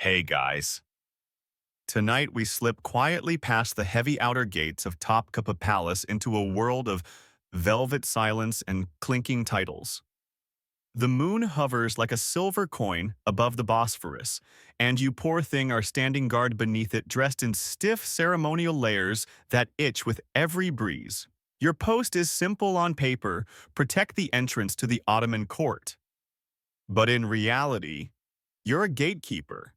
Hey guys. Tonight we slip quietly past the heavy outer gates of Topkapi Palace into a world of velvet silence and clinking titles. The moon hovers like a silver coin above the Bosphorus, and you poor thing are standing guard beneath it dressed in stiff ceremonial layers that itch with every breeze. Your post is simple on paper, protect the entrance to the Ottoman court. But in reality, you're a gatekeeper,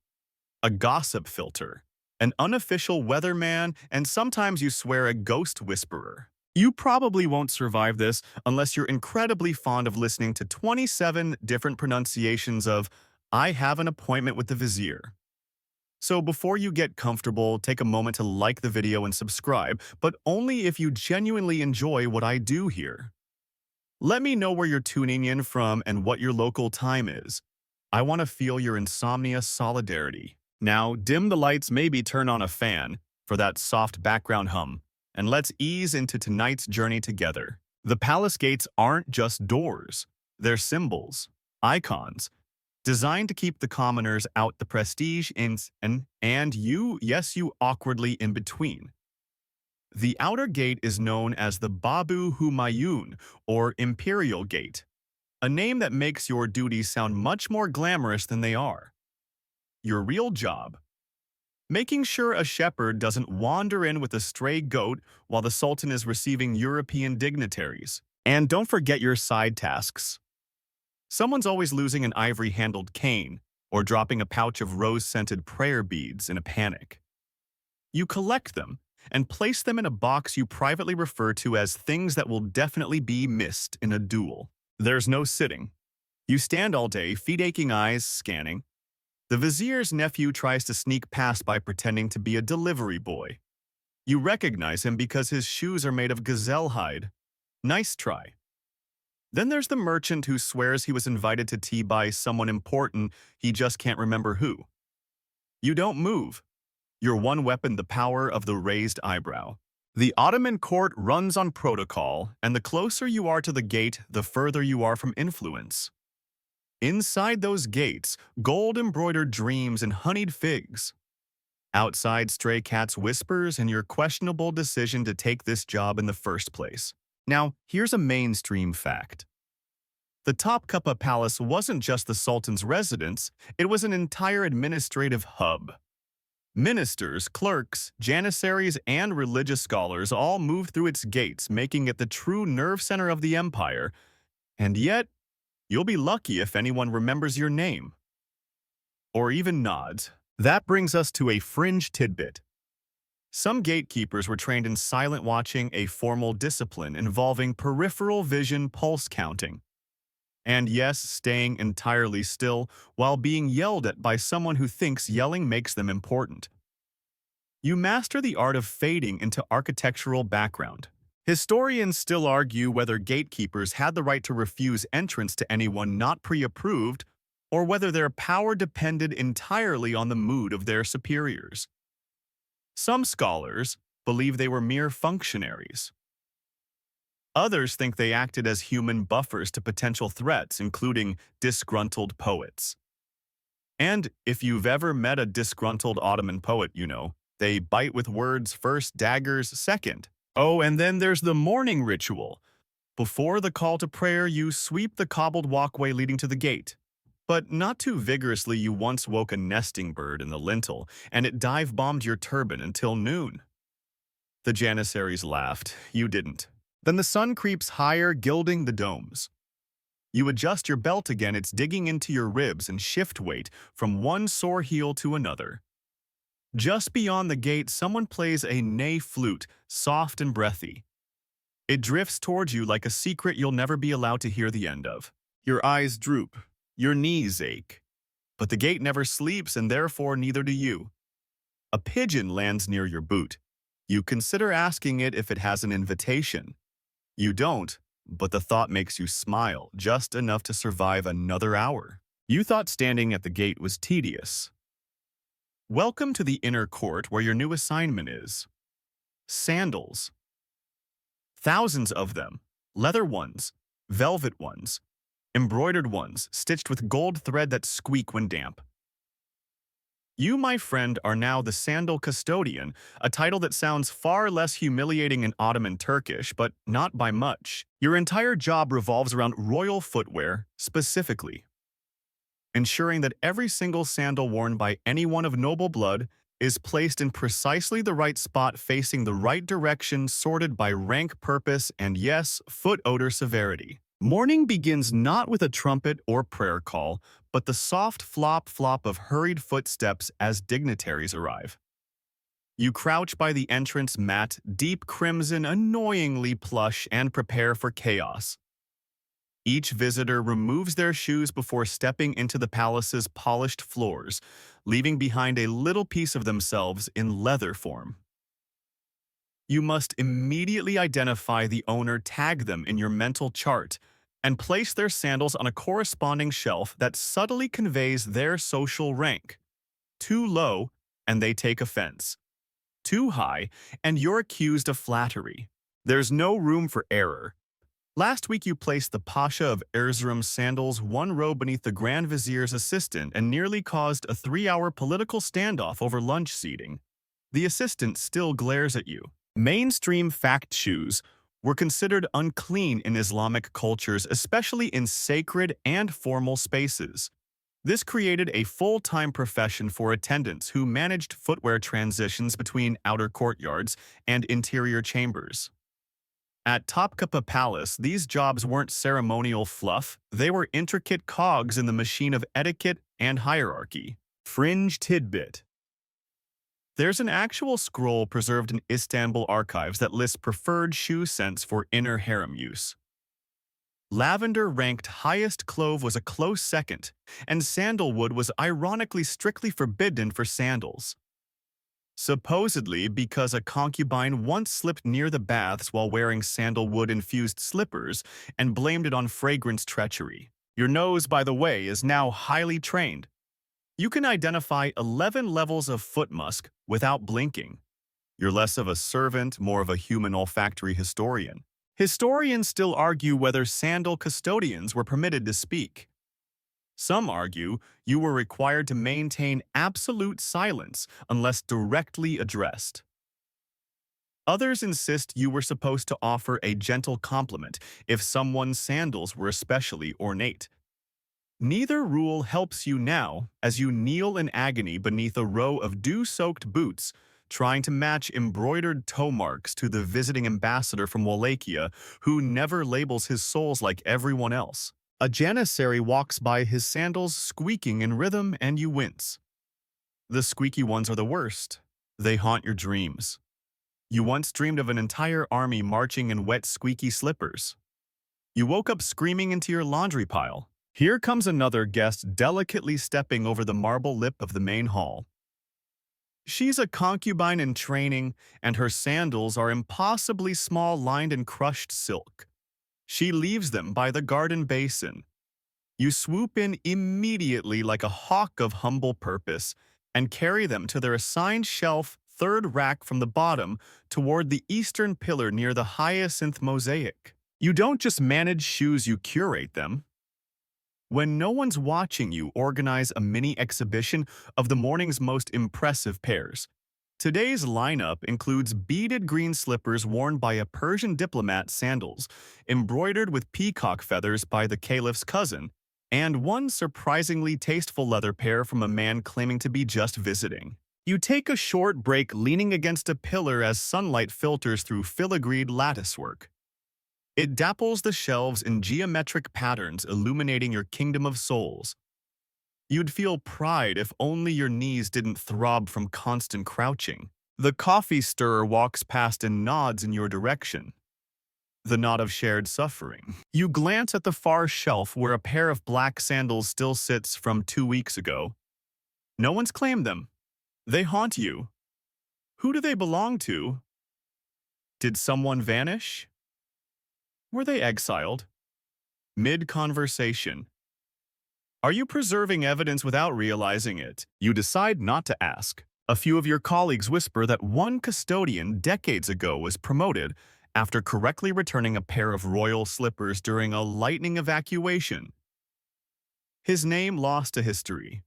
a gossip filter, an unofficial weatherman, and sometimes you swear a ghost whisperer. You probably won't survive this unless you're incredibly fond of listening to 27 different pronunciations of, I have an appointment with the vizier. So before you get comfortable, take a moment to like the video and subscribe, but only if you genuinely enjoy what I do here. Let me know where you're tuning in from and what your local time is. I want to feel your insomnia solidarity. Now, dim the lights, maybe turn on a fan for that soft background hum, and let's ease into tonight's journey together. The palace gates aren't just doors. They're symbols, icons, designed to keep the commoners out, the prestige and you, yes, you awkwardly in between. The outer gate is known as the Babu Humayun, or Imperial Gate, a name that makes your duties sound much more glamorous than they are. Your real job: making sure a shepherd doesn't wander in with a stray goat while the Sultan is receiving European dignitaries. And don't forget your side tasks. Someone's always losing an ivory-handled cane or dropping a pouch of rose-scented prayer beads in a panic. You collect them and place them in a box you privately refer to as things that will definitely be missed in a duel. There's no sitting. You stand all day, feet-aching eyes scanning. The vizier's nephew tries to sneak past by pretending to be a delivery boy. You recognize him because his shoes are made of gazelle hide. Nice try. Then there's the merchant who swears he was invited to tea by someone important, he just can't remember who. You don't move. Your one weapon, the power of the raised eyebrow. The Ottoman court runs on protocol, and the closer you are to the gate, the further you are from influence. Inside those gates, gold-embroidered dreams and honeyed figs. Outside, stray cats' whispers and your questionable decision to take this job in the first place. Now, here's a mainstream fact. The Topkapi Palace wasn't just the Sultan's residence, it was an entire administrative hub. Ministers, clerks, janissaries, and religious scholars all moved through its gates, making it the true nerve center of the empire. And yet, you'll be lucky if anyone remembers your name. Or even nods. That brings us to a fringe tidbit. Some gatekeepers were trained in silent watching, a formal discipline involving peripheral vision pulse counting. And yes, staying entirely still while being yelled at by someone who thinks yelling makes them important. You master the art of fading into architectural background. Historians still argue whether gatekeepers had the right to refuse entrance to anyone not pre-approved, or whether their power depended entirely on the mood of their superiors. Some scholars believe they were mere functionaries. Others think they acted as human buffers to potential threats, including disgruntled poets. And if you've ever met a disgruntled Ottoman poet, you know, they bite with words first, daggers second. Oh, and then there's the morning ritual. Before the call to prayer, you sweep the cobbled walkway leading to the gate. But not too vigorously. You once woke a nesting bird in the lintel, and it dive-bombed your turban until noon. The janissaries laughed. You didn't. Then the sun creeps higher, gilding the domes. You adjust your belt again, it's digging into your ribs and shift weight from one sore heel to another. Just beyond the gate, someone plays a ney flute, soft and breathy. It drifts towards you like a secret you'll never be allowed to hear the end of. Your eyes droop, your knees ache. But the gate never sleeps, and therefore neither do you. A pigeon lands near your boot. You consider asking it if it has an invitation. You don't, but the thought makes you smile, just enough to survive another hour. You thought standing at the gate was tedious. Welcome to the inner court where your new assignment is. Sandals. Thousands of them. Leather ones, velvet ones, embroidered ones stitched with gold thread that squeak when damp. You, my friend, are now the sandal custodian, a title that sounds far less humiliating in Ottoman Turkish, but not by much. Your entire job revolves around royal footwear, specifically ensuring that every single sandal worn by anyone of noble blood is placed in precisely the right spot facing the right direction, sorted by rank, purpose, and yes, foot odor severity. Morning begins not with a trumpet or prayer call, but the soft flop-flop of hurried footsteps as dignitaries arrive. You crouch by the entrance mat, deep crimson, annoyingly plush, and prepare for chaos. Each visitor removes their shoes before stepping into the palace's polished floors, leaving behind a little piece of themselves in leather form. You must immediately identify the owner, tag them in your mental chart, and place their sandals on a corresponding shelf that subtly conveys their social rank. Too low, and they take offense. Too high, and you're accused of flattery. There's no room for error. Last week you placed the Pasha of Erzurum's sandals one row beneath the Grand Vizier's assistant and nearly caused a 3-hour political standoff over lunch seating. The assistant still glares at you. Mainstream fact shoes were considered unclean in Islamic cultures, especially in sacred and formal spaces. This created a full-time profession for attendants who managed footwear transitions between outer courtyards and interior chambers. At Topkapi Palace, these jobs weren't ceremonial fluff, they were intricate cogs in the machine of etiquette and hierarchy. Fringe tidbit. There's an actual scroll preserved in Istanbul archives that lists preferred shoe scents for inner harem use. Lavender ranked highest, clove was a close second, and sandalwood was ironically strictly forbidden for sandals. Supposedly because a concubine once slipped near the baths while wearing sandalwood-infused slippers and blamed it on fragrance treachery. Your nose, by the way, is now highly trained. You can identify 11 levels of foot musk without blinking. You're less of a servant, more of a human olfactory historian. Historians still argue whether sandal custodians were permitted to speak. Some argue you were required to maintain absolute silence unless directly addressed. Others insist you were supposed to offer a gentle compliment if someone's sandals were especially ornate. Neither rule helps you now as you kneel in agony beneath a row of dew-soaked boots, trying to match embroidered toe marks to the visiting ambassador from Wallachia who never labels his soles like everyone else. A janissary walks by, his sandals squeaking in rhythm, and you wince. The squeaky ones are the worst. They haunt your dreams. You once dreamed of an entire army marching in wet, squeaky slippers. You woke up screaming into your laundry pile. Here comes another guest delicately stepping over the marble lip of the main hall. She's a concubine in training, and her sandals are impossibly small, lined in crushed silk. She leaves them by the garden basin. You swoop in immediately like a hawk of humble purpose and carry them to their assigned shelf, third rack from the bottom, toward the eastern pillar near the hyacinth mosaic. You don't just manage shoes, you curate them. When no one's watching, you organize a mini exhibition of the morning's most impressive pairs. Today's lineup includes beaded green slippers worn by a Persian diplomat, sandals embroidered with peacock feathers by the caliph's cousin, and one surprisingly tasteful leather pair from a man claiming to be just visiting. You take a short break leaning against a pillar as sunlight filters through filigreed latticework. It dapples the shelves in geometric patterns, illuminating your kingdom of souls. You'd feel pride if only your knees didn't throb from constant crouching. The coffee stirrer walks past and nods in your direction. The nod of shared suffering. You glance at the far shelf where a pair of black sandals still sits from 2 weeks ago. No one's claimed them. They haunt you. Who do they belong to? Did someone vanish? Were they exiled? Mid-conversation. Are you preserving evidence without realizing it? You decide not to ask. A few of your colleagues whisper that one custodian decades ago was promoted after correctly returning a pair of royal slippers during a lightning evacuation. His name lost to history.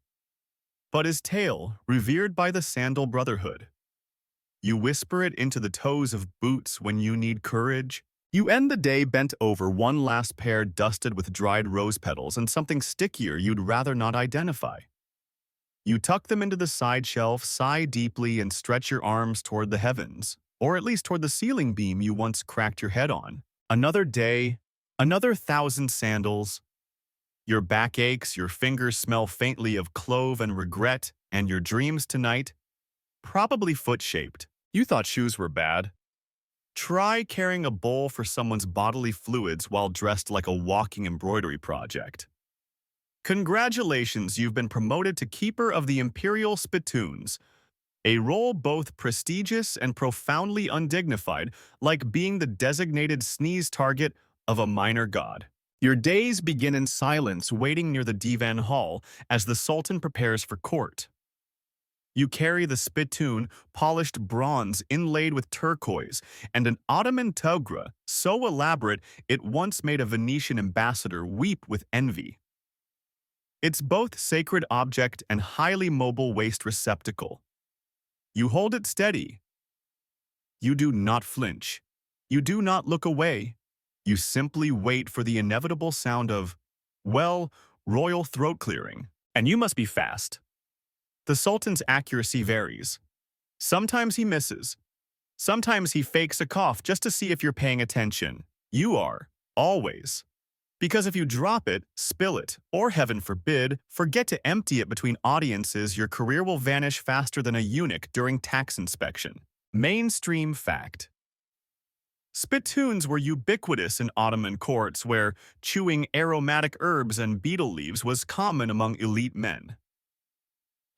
but his tail, revered by the Sandal Brotherhood. You whisper it into the toes of boots when you need courage. You end the day bent over one last pair dusted with dried rose petals and something stickier you'd rather not identify. You tuck them into the side shelf, sigh deeply, and stretch your arms toward the heavens, or at least toward the ceiling beam you once cracked your head on. Another day, another 1,000 sandals. Your back aches, your fingers smell faintly of clove and regret, and your dreams tonight, probably foot-shaped. You thought shoes were bad. Try carrying a bowl for someone's bodily fluids while dressed like a walking embroidery project. Congratulations, you've been promoted to Keeper of the Imperial Spittoons, a role both prestigious and profoundly undignified, like being the designated sneeze target of a minor god. Your days begin in silence, waiting near the divan hall as the Sultan prepares for court. You carry the spittoon, polished bronze inlaid with turquoise, and an Ottoman toga so elaborate it once made a Venetian ambassador weep with envy. It's both sacred object and highly mobile waste receptacle. You hold it steady. You do not flinch. You do not look away. You simply wait for the inevitable sound of, well, royal throat clearing. And you must be fast. The Sultan's accuracy varies. Sometimes he misses. Sometimes he fakes a cough just to see if you're paying attention. You are, always. Because if you drop it, spill it, or heaven forbid, forget to empty it between audiences, your career will vanish faster than a eunuch during tax inspection. Mainstream fact. Spittoons were ubiquitous in Ottoman courts where chewing aromatic herbs and betel leaves was common among elite men.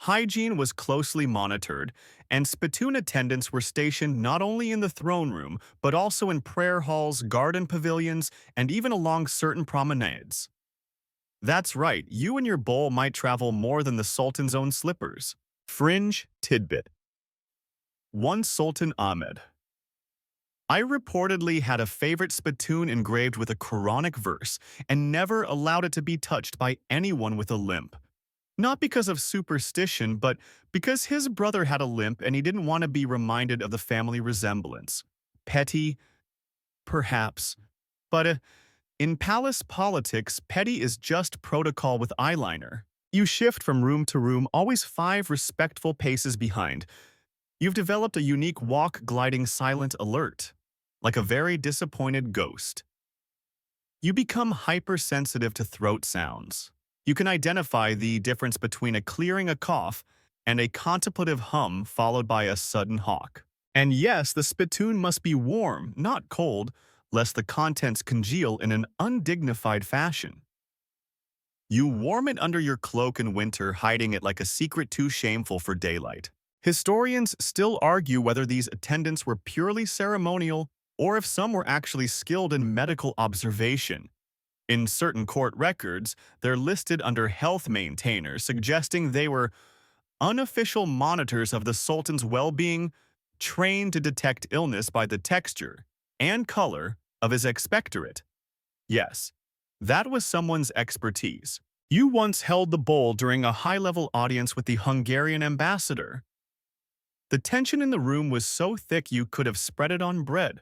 Hygiene was closely monitored, and spittoon attendants were stationed not only in the throne room, but also in prayer halls, garden pavilions, and even along certain promenades. That's right, you and your bowl might travel more than the Sultan's own slippers. Fringe tidbit. One Sultan Ahmed. I reportedly had a favorite spittoon engraved with a Quranic verse and never allowed it to be touched by anyone with a limp. Not because of superstition, but because his brother had a limp and he didn't want to be reminded of the family resemblance. Petty? Perhaps. But in palace politics, petty is just protocol with eyeliner. You shift from room to room, always 5 respectful paces behind. You've developed a unique walk, gliding silent alert, like a very disappointed ghost. You become hypersensitive to throat sounds. You can identify the difference between a clearing a cough and a contemplative hum followed by a sudden hawk. And yes, the spittoon must be warm, not cold, lest the contents congeal in an undignified fashion. You warm it under your cloak in winter, hiding it like a secret too shameful for daylight. Historians still argue whether these attendants were purely ceremonial or if some were actually skilled in medical observation. In certain court records, they're listed under health maintainers, suggesting they were unofficial monitors of the Sultan's well-being, trained to detect illness by the texture and color of his expectorate. Yes, that was someone's expertise. You once held the bowl during a high-level audience with the Hungarian ambassador. The tension in the room was so thick you could have spread it on bread.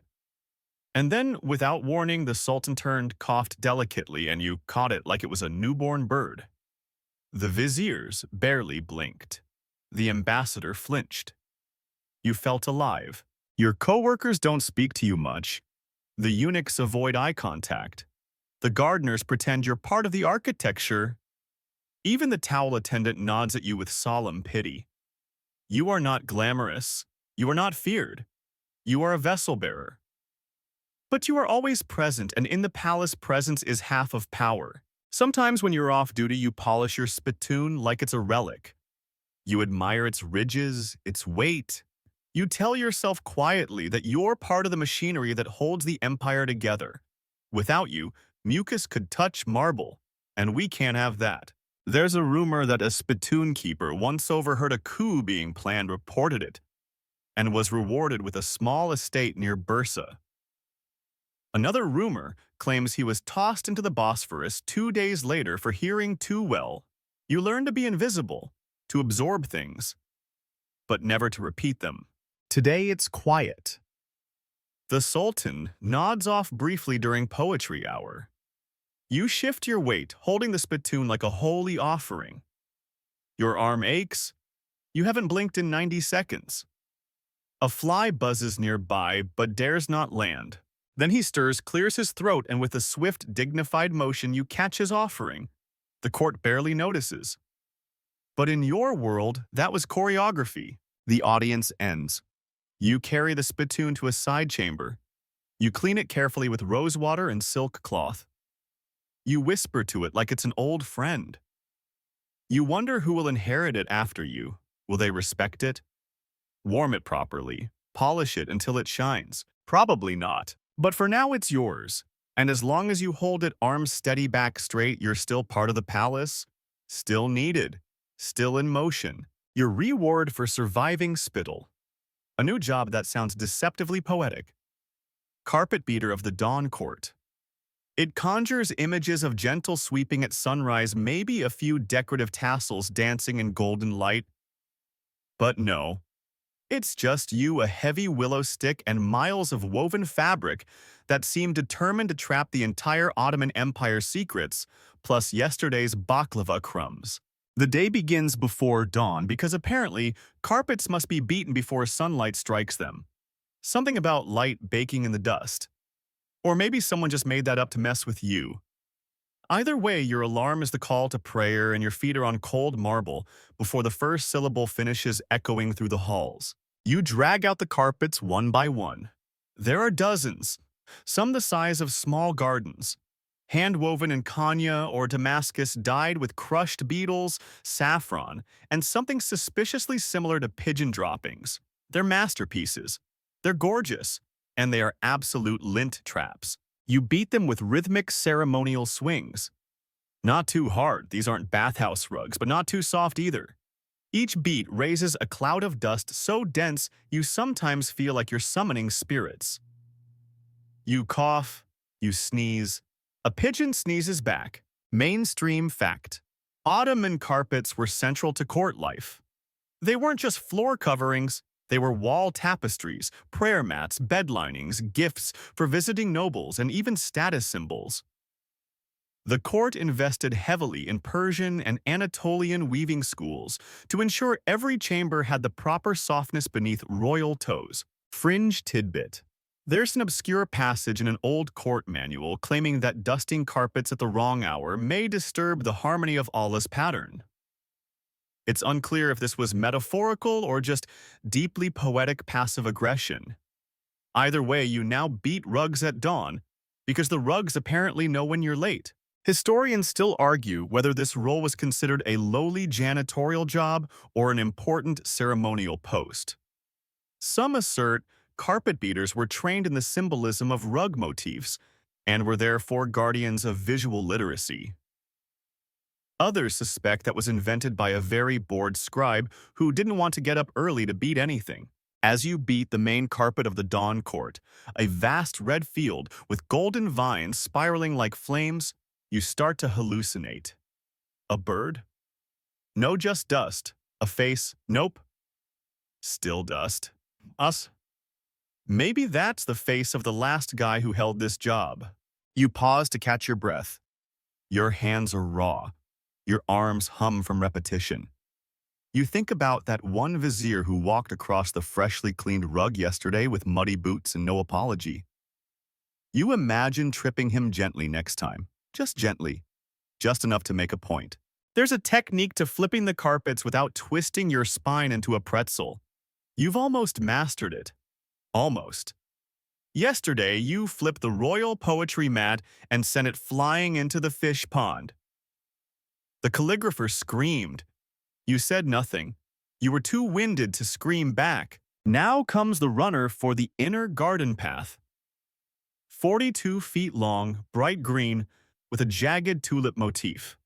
And then, without warning, the Sultan turned, coughed delicately, and you caught it like it was a newborn bird. The viziers barely blinked. The ambassador flinched. You felt alive. Your co-workers don't speak to you much. The eunuchs avoid eye contact. The gardeners pretend you're part of the architecture. Even the towel attendant nods at you with solemn pity. You are not glamorous. You are not feared. You are a vessel bearer. But you are always present, and in the palace, presence is half of power. Sometimes when you're off duty, you polish your spittoon like it's a relic. You admire its ridges, its weight. You tell yourself quietly that you're part of the machinery that holds the empire together. Without you, mucus could touch marble, and we can't have that. There's a rumor that a spittoon keeper once overheard a coup being planned, reported it, and was rewarded with a small estate near Bursa. Another rumor claims he was tossed into the Bosphorus 2 days later for hearing too well. You learn to be invisible, to absorb things, but never to repeat them. Today it's quiet. The Sultan nods off briefly during poetry hour. You shift your weight, holding the spittoon like a holy offering. Your arm aches. You haven't blinked in 90 seconds. A fly buzzes nearby but dares not land. Then he stirs, clears his throat, and with a swift, dignified motion you catch his offering. The court barely notices. But in your world, that was choreography. The audience ends. You carry the spittoon to a side chamber. You clean it carefully with rose water and silk cloth. You whisper to it like it's an old friend. You wonder who will inherit it after you. Will they respect it? Warm it properly. Polish it until it shines. Probably not. But for now it's yours. And as long as you hold it arms steady back straight, you're still part of the palace, still needed, still in motion. Your reward for surviving spittle. A new job that sounds deceptively poetic. Carpet beater of the Dawn Court. It conjures images of gentle sweeping at sunrise, maybe a few decorative tassels dancing in golden light. But no. It's just you, a heavy willow stick, and miles of woven fabric that seem determined to trap the entire Ottoman Empire's secrets, plus yesterday's baklava crumbs. The day begins before dawn because apparently carpets must be beaten before sunlight strikes them. Something about light baking in the dust. Or maybe someone just made that up to mess with you. Either way, your alarm is the call to prayer and your feet are on cold marble before the first syllable finishes echoing through the halls. You drag out the carpets one by one. There are dozens, some the size of small gardens, hand-woven in Kenya or Damascus, dyed with crushed beetles, saffron, and something suspiciously similar to pigeon droppings. They're masterpieces. They're gorgeous, and they are absolute lint traps. You beat them with rhythmic ceremonial swings. Not too hard, these aren't bathhouse rugs, but not too soft either. Each beat raises a cloud of dust so dense you sometimes feel like you're summoning spirits. You cough, you sneeze. A pigeon sneezes back. Mainstream fact. Ottoman carpets were central to court life. They weren't just floor coverings, they were wall tapestries, prayer mats, bed linings, gifts for visiting nobles, and even status symbols. The court invested heavily in Persian and Anatolian weaving schools to ensure every chamber had the proper softness beneath royal toes. Fringe tidbit. There's an obscure passage in an old court manual claiming that dusting carpets at the wrong hour may disturb the harmony of Allah's pattern. It's unclear if this was metaphorical or just deeply poetic passive aggression. Either way, you now beat rugs at dawn because the rugs apparently know when you're late. Historians still argue whether this role was considered a lowly janitorial job or an important ceremonial post. Some assert carpet beaters were trained in the symbolism of rug motifs and were therefore guardians of visual literacy. Others suspect that was invented by a very bored scribe who didn't want to get up early to beat anything. As you beat the main carpet of the Dawn Court, a vast red field with golden vines spiraling like flames, you start to hallucinate. A bird? No, just dust. A face? Nope. Still dust. Us? Maybe that's the face of the last guy who held this job. You pause to catch your breath. Your hands are raw. Your arms hum from repetition. You think about that one vizier who walked across the freshly cleaned rug yesterday with muddy boots and no apology. You imagine tripping him gently next time. Just gently. Just enough to make a point. There's a technique to flipping the carpets without twisting your spine into a pretzel. You've almost mastered it. Almost. Yesterday, you flipped the royal poetry mat and sent it flying into the fish pond. The calligrapher screamed. You said nothing. You were too winded to scream back. Now comes the runner for the inner garden path. 42 feet long, bright green, with a jagged tulip motif.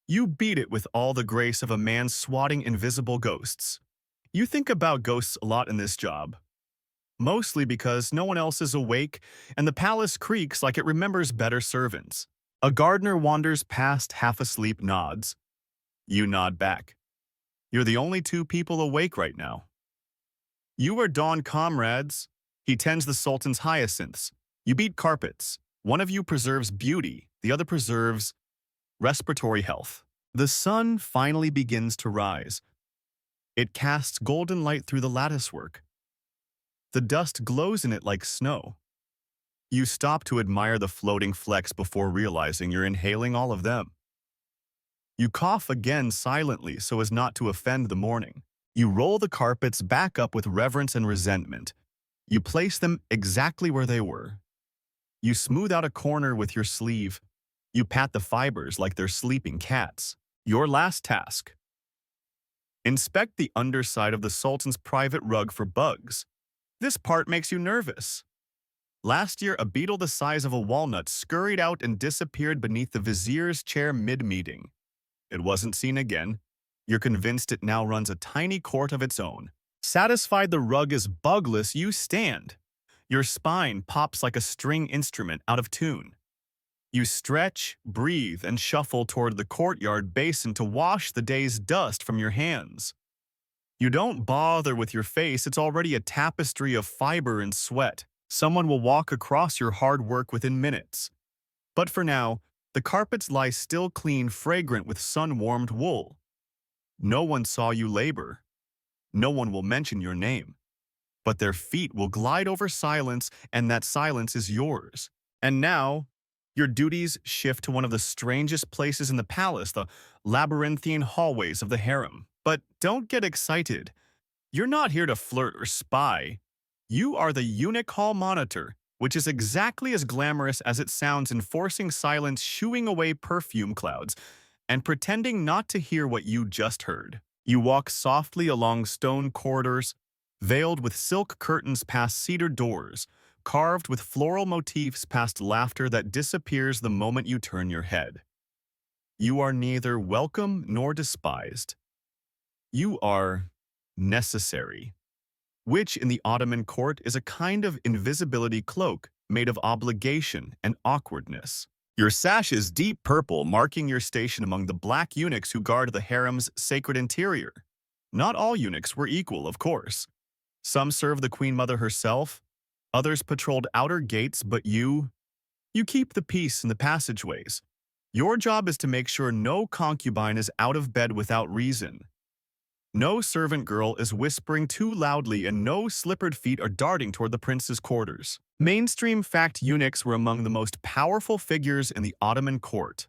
You beat it with all the grace of a man swatting invisible ghosts. You think about ghosts a lot in this job. Mostly because no one else is awake and the palace creaks like it remembers better servants. A gardener wanders past half asleep, nods. You nod back. You're the only two people awake right now. You are Dawn comrades. He tends the Sultan's hyacinths. You beat carpets. One of you preserves beauty, the other preserves respiratory health. The sun finally begins to rise. It casts golden light through the latticework. The dust glows in it like snow. You stop to admire the floating flecks before realizing you're inhaling all of them. You cough again silently so as not to offend the morning. You roll the carpets back up with reverence and resentment. You place them exactly where they were. You smooth out a corner with your sleeve. You pat the fibers like they're sleeping cats. Your last task. Inspect the underside of the Sultan's private rug for bugs. This part makes you nervous. Last year, a beetle the size of a walnut scurried out and disappeared beneath the vizier's chair mid-meeting. It wasn't seen again. You're convinced it now runs a tiny court of its own. Satisfied the rug is bugless, you stand. Your spine pops like a string instrument out of tune. You stretch, breathe, and shuffle toward the courtyard basin to wash the day's dust from your hands. You don't bother with your face, it's already a tapestry of fiber and sweat. Someone will walk across your hard work within minutes. But for now, the carpets lie still clean, fragrant with sun-warmed wool. No one saw you labor. No one will mention your name. But their feet will glide over silence, and that silence is yours. And now, your duties shift to one of the strangest places in the palace, the labyrinthine hallways of the harem. But don't get excited. You're not here to flirt or spy. You are the eunuch hall monitor, which is exactly as glamorous as it sounds, enforcing silence, shooing away perfume clouds, and pretending not to hear what you just heard. You walk softly along stone corridors, veiled with silk curtains past cedar doors, carved with floral motifs past laughter that disappears the moment you turn your head. You are neither welcome nor despised. You are necessary, which in the Ottoman court is a kind of invisibility cloak made of obligation and awkwardness. Your sash is deep purple, marking your station among the black eunuchs who guard the harem's sacred interior. Not all eunuchs were equal, of course. Some served the Queen Mother herself, others patrolled outer gates, but you keep the peace in the passageways. Your job is to make sure no concubine is out of bed without reason. No servant girl is whispering too loudly, and no slippered feet are darting toward the prince's quarters. Mainstream fact eunuchs were among the most powerful figures in the Ottoman court.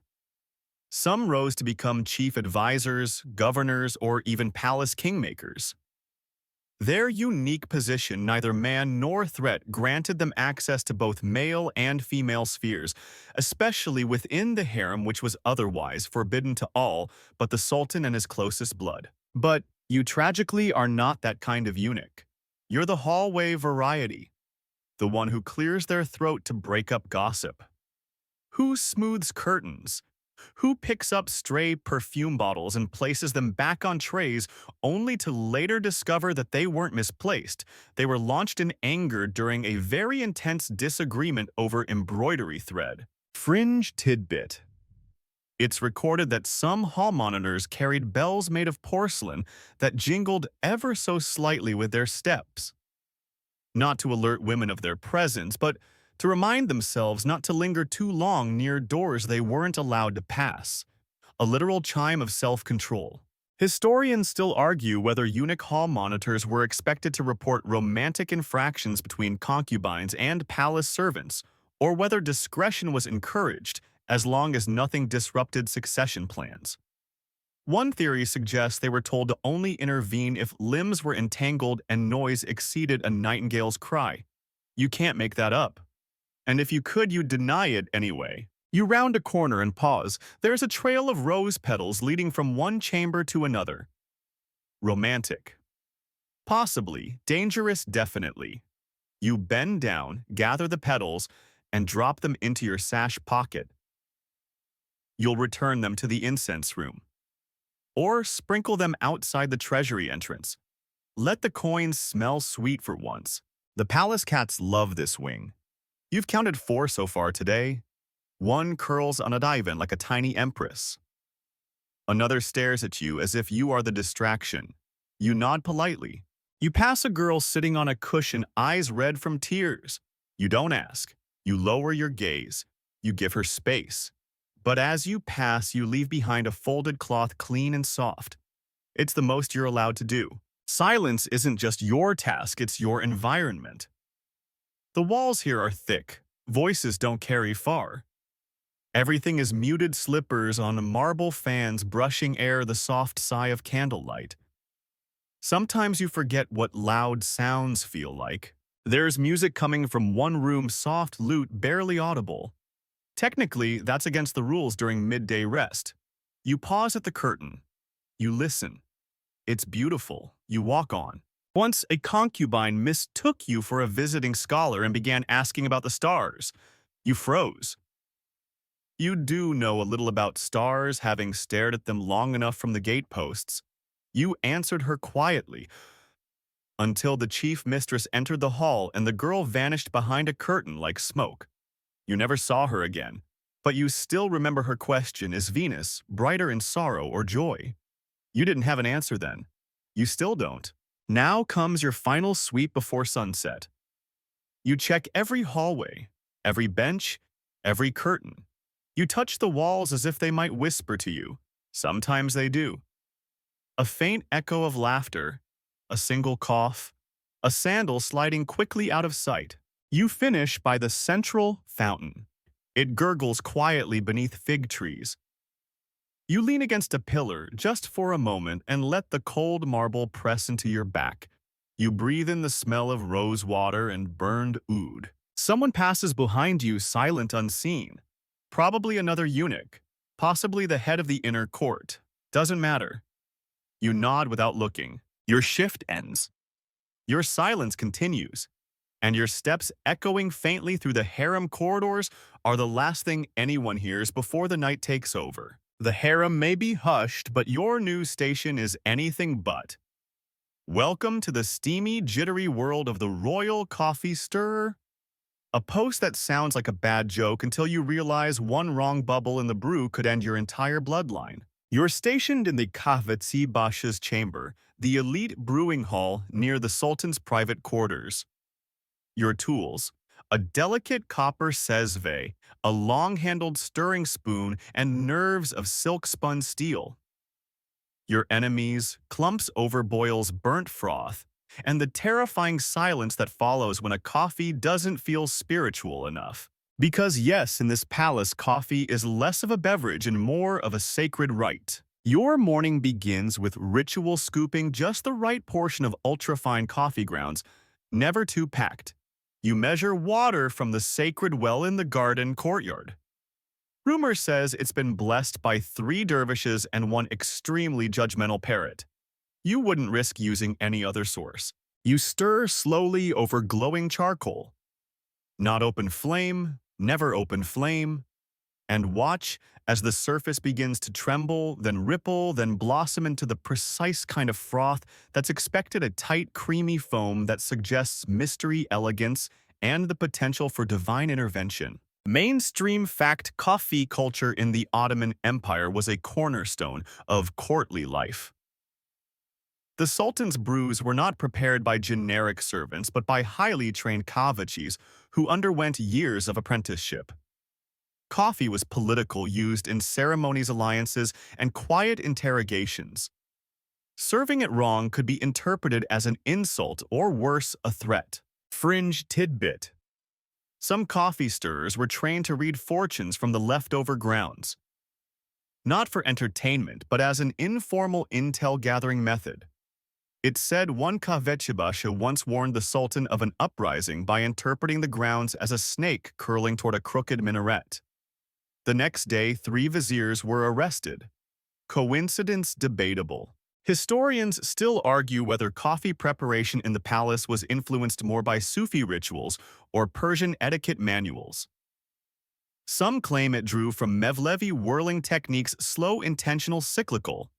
Some rose to become chief advisors, governors, or even palace kingmakers. Their unique position, neither man nor threat, granted them access to both male and female spheres, especially within the harem, which was otherwise forbidden to all but the sultan and his closest blood. But you tragically are not that kind of eunuch. You're the hallway variety, the one who clears their throat to break up gossip. Who smooths curtains? Who picks up stray perfume bottles and places them back on trays only to later discover that they weren't misplaced? They were launched in anger during a very intense disagreement over embroidery thread. Fringe tidbit. It's recorded that some hall monitors carried bells made of porcelain that jingled ever so slightly with their steps. Not to alert women of their presence, but to remind themselves not to linger too long near doors they weren't allowed to pass. A literal chime of self-control. Historians still argue whether eunuch hall monitors were expected to report romantic infractions between concubines and palace servants, or whether discretion was encouraged as long as nothing disrupted succession plans. One theory suggests they were told to only intervene if limbs were entangled and noise exceeded a nightingale's cry. You can't make that up. And if you could, you'd deny it anyway. You round a corner and pause. There's a trail of rose petals leading from one chamber to another. Romantic. Possibly. Dangerous, definitely. You bend down, gather the petals, and drop them into your sash pocket. You'll return them to the incense room. Or sprinkle them outside the treasury entrance. Let the coins smell sweet for once. The palace cats love this wing. You've counted 4 so far today. One curls on a divan like a tiny empress. Another stares at you as if you are the distraction. You nod politely. You pass a girl sitting on a cushion, eyes red from tears. You don't ask. You lower your gaze. You give her space. But as you pass, you leave behind a folded cloth clean and soft. It's the most you're allowed to do. Silence isn't just your task, it's your environment. The walls here are thick. Voices don't carry far. Everything is muted slippers on marble fans brushing air, the soft sigh of candlelight. Sometimes you forget what loud sounds feel like. There's music coming from one room, soft lute, barely audible. Technically, that's against the rules during midday rest. You pause at the curtain. You listen. It's beautiful. You walk on. Once a concubine mistook you for a visiting scholar and began asking about the stars. You froze. You do know a little about stars, having stared at them long enough from the gateposts. You answered her quietly, until the chief mistress entered the hall and the girl vanished behind a curtain like smoke. You never saw her again, but you still remember her question: is Venus brighter in sorrow or joy? You didn't have an answer then. You still don't. Now comes your final sweep before sunset. You check every hallway, every bench, every curtain. You touch the walls as if they might whisper to you. Sometimes they do. A faint echo of laughter, a single cough, a sandal sliding quickly out of sight. You finish by the central fountain. It gurgles quietly beneath fig trees. You lean against a pillar just for a moment and let the cold marble press into your back. You breathe in the smell of rose water and burned oud. Someone passes behind you, silent, unseen. Probably another eunuch, possibly the head of the inner court. Doesn't matter. You nod without looking. Your shift ends. Your silence continues, and your steps echoing faintly through the harem corridors are the last thing anyone hears before the night takes over. The harem may be hushed, but your news station is anything but. Welcome to the steamy, jittery world of the royal coffee stirrer. A post that sounds like a bad joke until you realize one wrong bubble in the brew could end your entire bloodline. You're stationed in the Kahvetsi Basha's chamber, the elite brewing hall near the sultan's private quarters. Your tools: a delicate copper sezve, a long-handled stirring spoon, and nerves of silk-spun steel. Your enemies: clumps over boils burnt froth, and the terrifying silence that follows when a coffee doesn't feel spiritual enough. Because yes, in this palace, coffee is less of a beverage and more of a sacred rite. Your morning begins with ritual scooping just the right portion of ultra-fine coffee grounds, never too packed. You measure water from the sacred well in the garden courtyard. Rumor says it's been blessed by 3 dervishes and one extremely judgmental parrot. You wouldn't risk using any other source. You stir slowly over glowing charcoal. Not open flame, never open flame, and watch as the surface begins to tremble, then ripple, then blossom into the precise kind of froth that's expected: a tight, creamy foam that suggests mystery, elegance, and the potential for divine intervention. Mainstream fact: coffee culture in the Ottoman Empire was a cornerstone of courtly life. The Sultan's brews were not prepared by generic servants, but by highly trained kahvetchis who underwent years of apprenticeship. Coffee was political, used in ceremonies, alliances, and quiet interrogations. Serving it wrong could be interpreted as an insult or worse, a threat. Fringe tidbit: some coffee stirrers were trained to read fortunes from the leftover grounds. Not for entertainment, but as an informal intel-gathering method. It's said one kahvetchibasha once warned the Sultan of an uprising by interpreting the grounds as a snake curling toward a crooked minaret. The next day, 3 viziers were arrested. Coincidence debatable. Historians still argue whether coffee preparation in the palace was influenced more by Sufi rituals or Persian etiquette manuals. Some claim it drew from Mevlevi whirling techniques, slow, intentional, cyclical.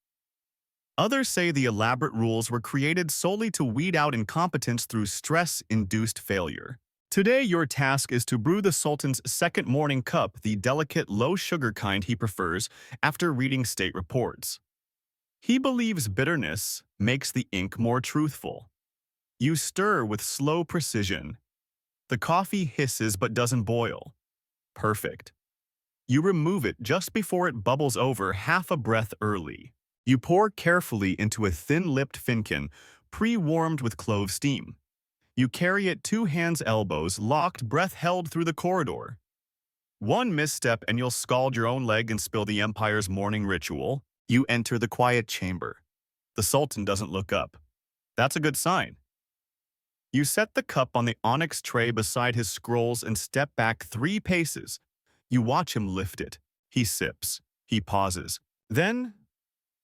Others say the elaborate rules were created solely to weed out incompetence through stress-induced failure. Today, your task is to brew the Sultan's second morning cup, the delicate, low-sugar kind he prefers, after reading state reports. He believes bitterness makes the ink more truthful. You stir with slow precision. The coffee hisses but doesn't boil. Perfect. You remove it just before it bubbles over half a breath early. You pour carefully into a thin-lipped fincan, pre-warmed with clove steam. You carry it 2 hands elbows, locked, breath held through the corridor. One misstep and you'll scald your own leg and spill the empire's morning ritual. You enter the quiet chamber. The Sultan doesn't look up. That's a good sign. You set the cup on the onyx tray beside his scrolls and step back 3 paces. You watch him lift it. He sips. He pauses. Then,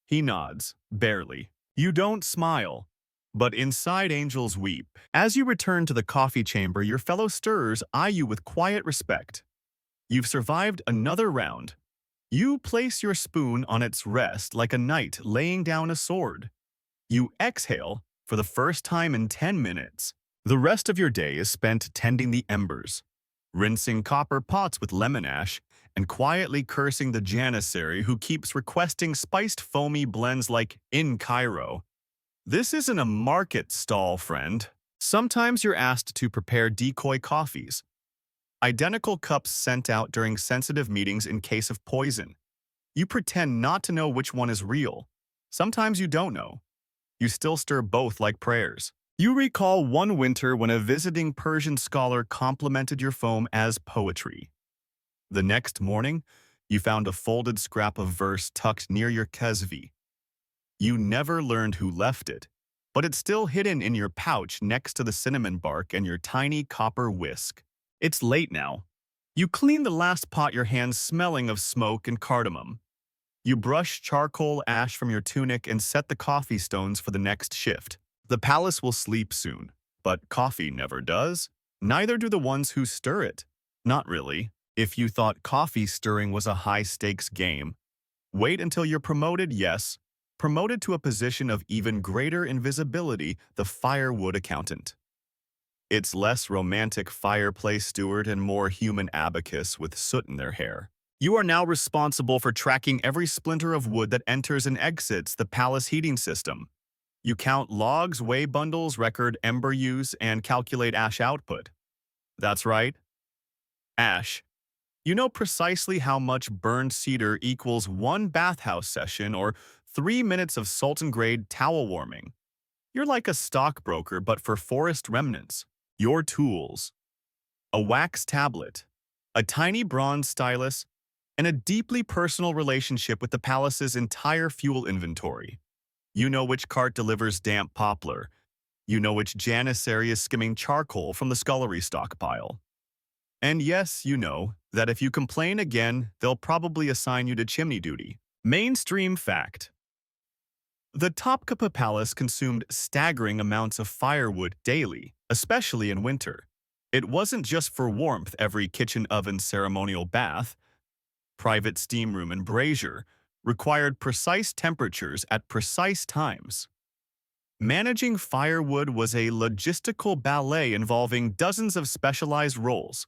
he nods, barely. You don't smile, but inside angels weep. As you return to the coffee chamber, your fellow stirrers eye you with quiet respect. You've survived another round. You place your spoon on its rest like a knight laying down a sword. You exhale for the first time in 10 minutes. The rest of your day is spent tending the embers, rinsing copper pots with lemon ash, and quietly cursing the janissary who keeps requesting spiced foamy blends like in Cairo. This isn't a market stall, friend. Sometimes you're asked to prepare decoy coffees, identical cups sent out during sensitive meetings in case of poison. You pretend not to know which one is real. Sometimes you don't know. You still stir both like prayers. You recall one winter when a visiting Persian scholar complimented your foam as poetry. The next morning, you found a folded scrap of verse tucked near your kezvi. You never learned who left it, but it's still hidden in your pouch next to the cinnamon bark and your tiny copper whisk. It's late now. You clean the last pot, your hands smelling of smoke and cardamom. You brush charcoal ash from your tunic and set the coffee stones for the next shift. The palace will sleep soon, but coffee never does. Neither do the ones who stir it. Not really. If you thought coffee stirring was a high-stakes game, wait until you're promoted, yes, promoted to a position of even greater invisibility, the firewood accountant. It's less romantic fireplace steward and more human abacus with soot in their hair. You are now responsible for tracking every splinter of wood that enters and exits the palace heating system. You count logs, weigh bundles, record ember use, and calculate ash output. That's right. Ash. You know precisely how much burned cedar equals 1 bathhouse session or 3 minutes of Sultan-grade towel warming. You're like a stockbroker, but for forest remnants. Your tools. A wax tablet, a tiny bronze stylus, and a deeply personal relationship with the palace's entire fuel inventory. You know which cart delivers damp poplar. You know which janissary is skimming charcoal from the scullery stockpile. And yes, you know that if you complain again, they'll probably assign you to chimney duty. Mainstream fact. The Topkapi Palace consumed staggering amounts of firewood daily, especially in winter. It wasn't just for warmth, every kitchen oven ceremonial bath, private steam room and brazier required precise temperatures at precise times. Managing firewood was a logistical ballet involving dozens of specialized roles.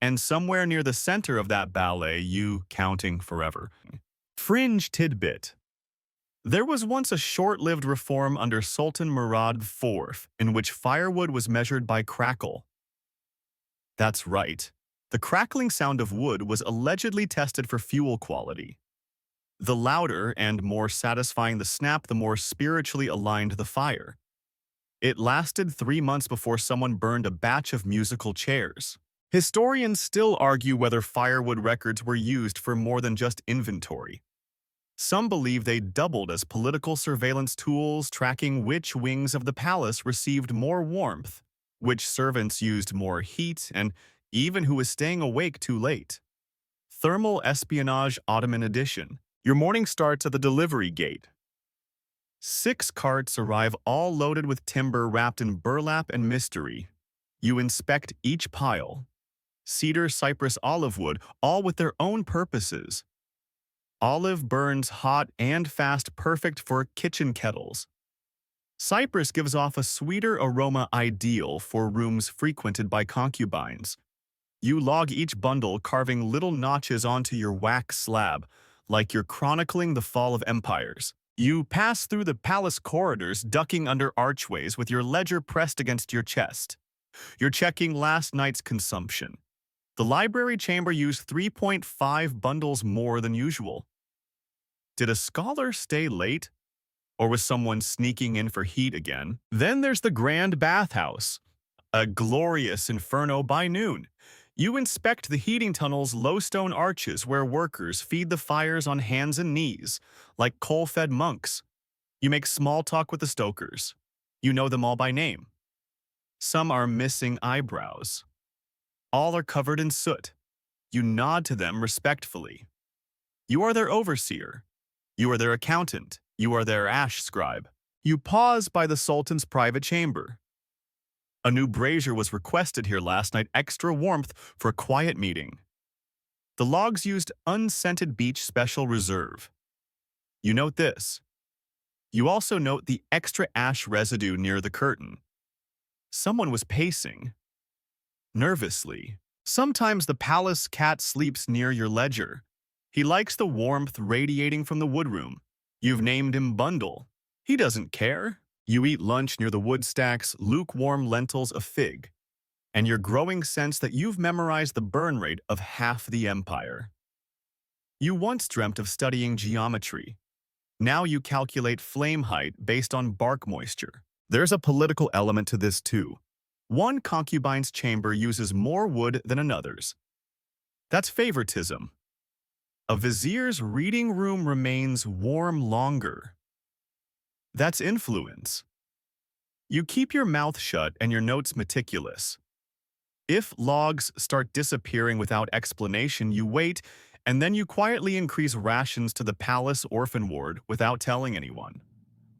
And somewhere near the center of that ballet, you counting forever. Fringe tidbit. There was once a short-lived reform under Sultan Murad IV in which firewood was measured by crackle. That's right. The crackling sound of wood was allegedly tested for fuel quality. The louder and more satisfying the snap, the more spiritually aligned the fire. It lasted 3 months before someone burned a batch of musical chairs. Historians still argue whether firewood records were used for more than just inventory. Some believe they doubled as political surveillance tools, tracking which wings of the palace received more warmth, which servants used more heat, and even who was staying awake too late. Thermal espionage Ottoman edition. Your morning starts at the delivery gate. 6 carts arrive, all loaded with timber wrapped in burlap and mystery. You inspect each pile. Cedar, cypress, olive wood, all with their own purposes. Olive burns hot and fast, perfect for kitchen kettles. Cypress gives off a sweeter aroma ideal for rooms frequented by concubines. You log each bundle, carving little notches onto your wax slab, like you're chronicling the fall of empires. You pass through the palace corridors, ducking under archways with your ledger pressed against your chest. You're checking last night's consumption. The library chamber used 3.5 bundles more than usual. Did a scholar stay late? Or was someone sneaking in for heat again? Then there's the grand bathhouse, a glorious inferno by noon. You inspect the heating tunnel's low stone arches where workers feed the fires on hands and knees, like coal-fed monks. You make small talk with the stokers. You know them all by name. Some are missing eyebrows. All are covered in soot. You nod to them respectfully. You are their overseer. You are their accountant. You are their ash scribe. You pause by the Sultan's private chamber. A new brazier was requested here last night, extra warmth for a quiet meeting. The logs used unscented beech special reserve. You note this. You also note the extra ash residue near the curtain. Someone was pacing. Nervously. Sometimes the palace cat sleeps near your ledger. He likes the warmth radiating from the woodroom. You've named him Bundle. He doesn't care. You eat lunch near the wood stacks, lukewarm lentils a fig, and your growing sense that you've memorized the burn rate of half the empire. You once dreamt of studying geometry. Now you calculate flame height based on bark moisture. There's a political element to this too. One concubine's chamber uses more wood than another's. That's favoritism. A vizier's reading room remains warm longer. That's influence. You keep your mouth shut and your notes meticulous. If logs start disappearing without explanation, you wait, and then you quietly increase rations to the palace orphan ward without telling anyone.